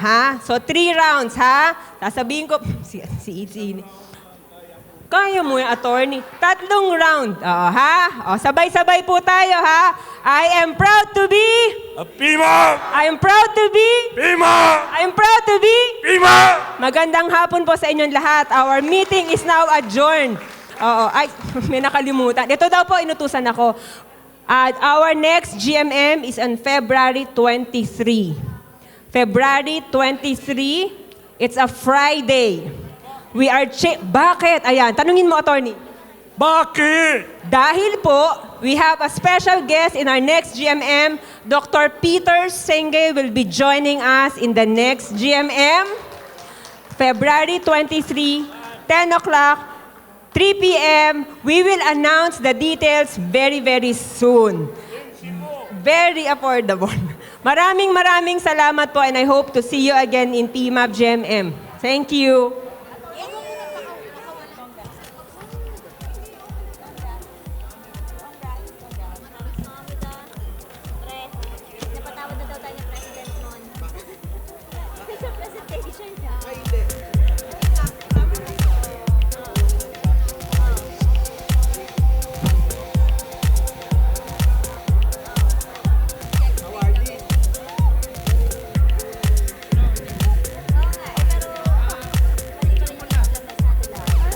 Ha? So 3 rounds, ha? Sasabihin ko, si kaya mo yung attorney. 3 round. Ha? Sabay-sabay po tayo, ha? I am proud to be... PMAP! I am proud to be... PMAP! I am proud to be... PMAP! Magandang hapon po sa inyong lahat. Our meeting is now adjourned. Ay, may nakalimutan. Ito daw po, inutusan ako. Our next GMM is on February 23. February 23, it's a Friday. We are Bakit? Ayan, tanungin mo, attorney. Bakit? Dahil po, we have a special guest in our next GMM. Dr. Peter Senge will be joining us in the next GMM. February 23, 10 o'clock, 3 p.m. We will announce the details very, very soon. Very affordable. Maraming salamat po and I hope to see you again in PMAP GMM. Thank you.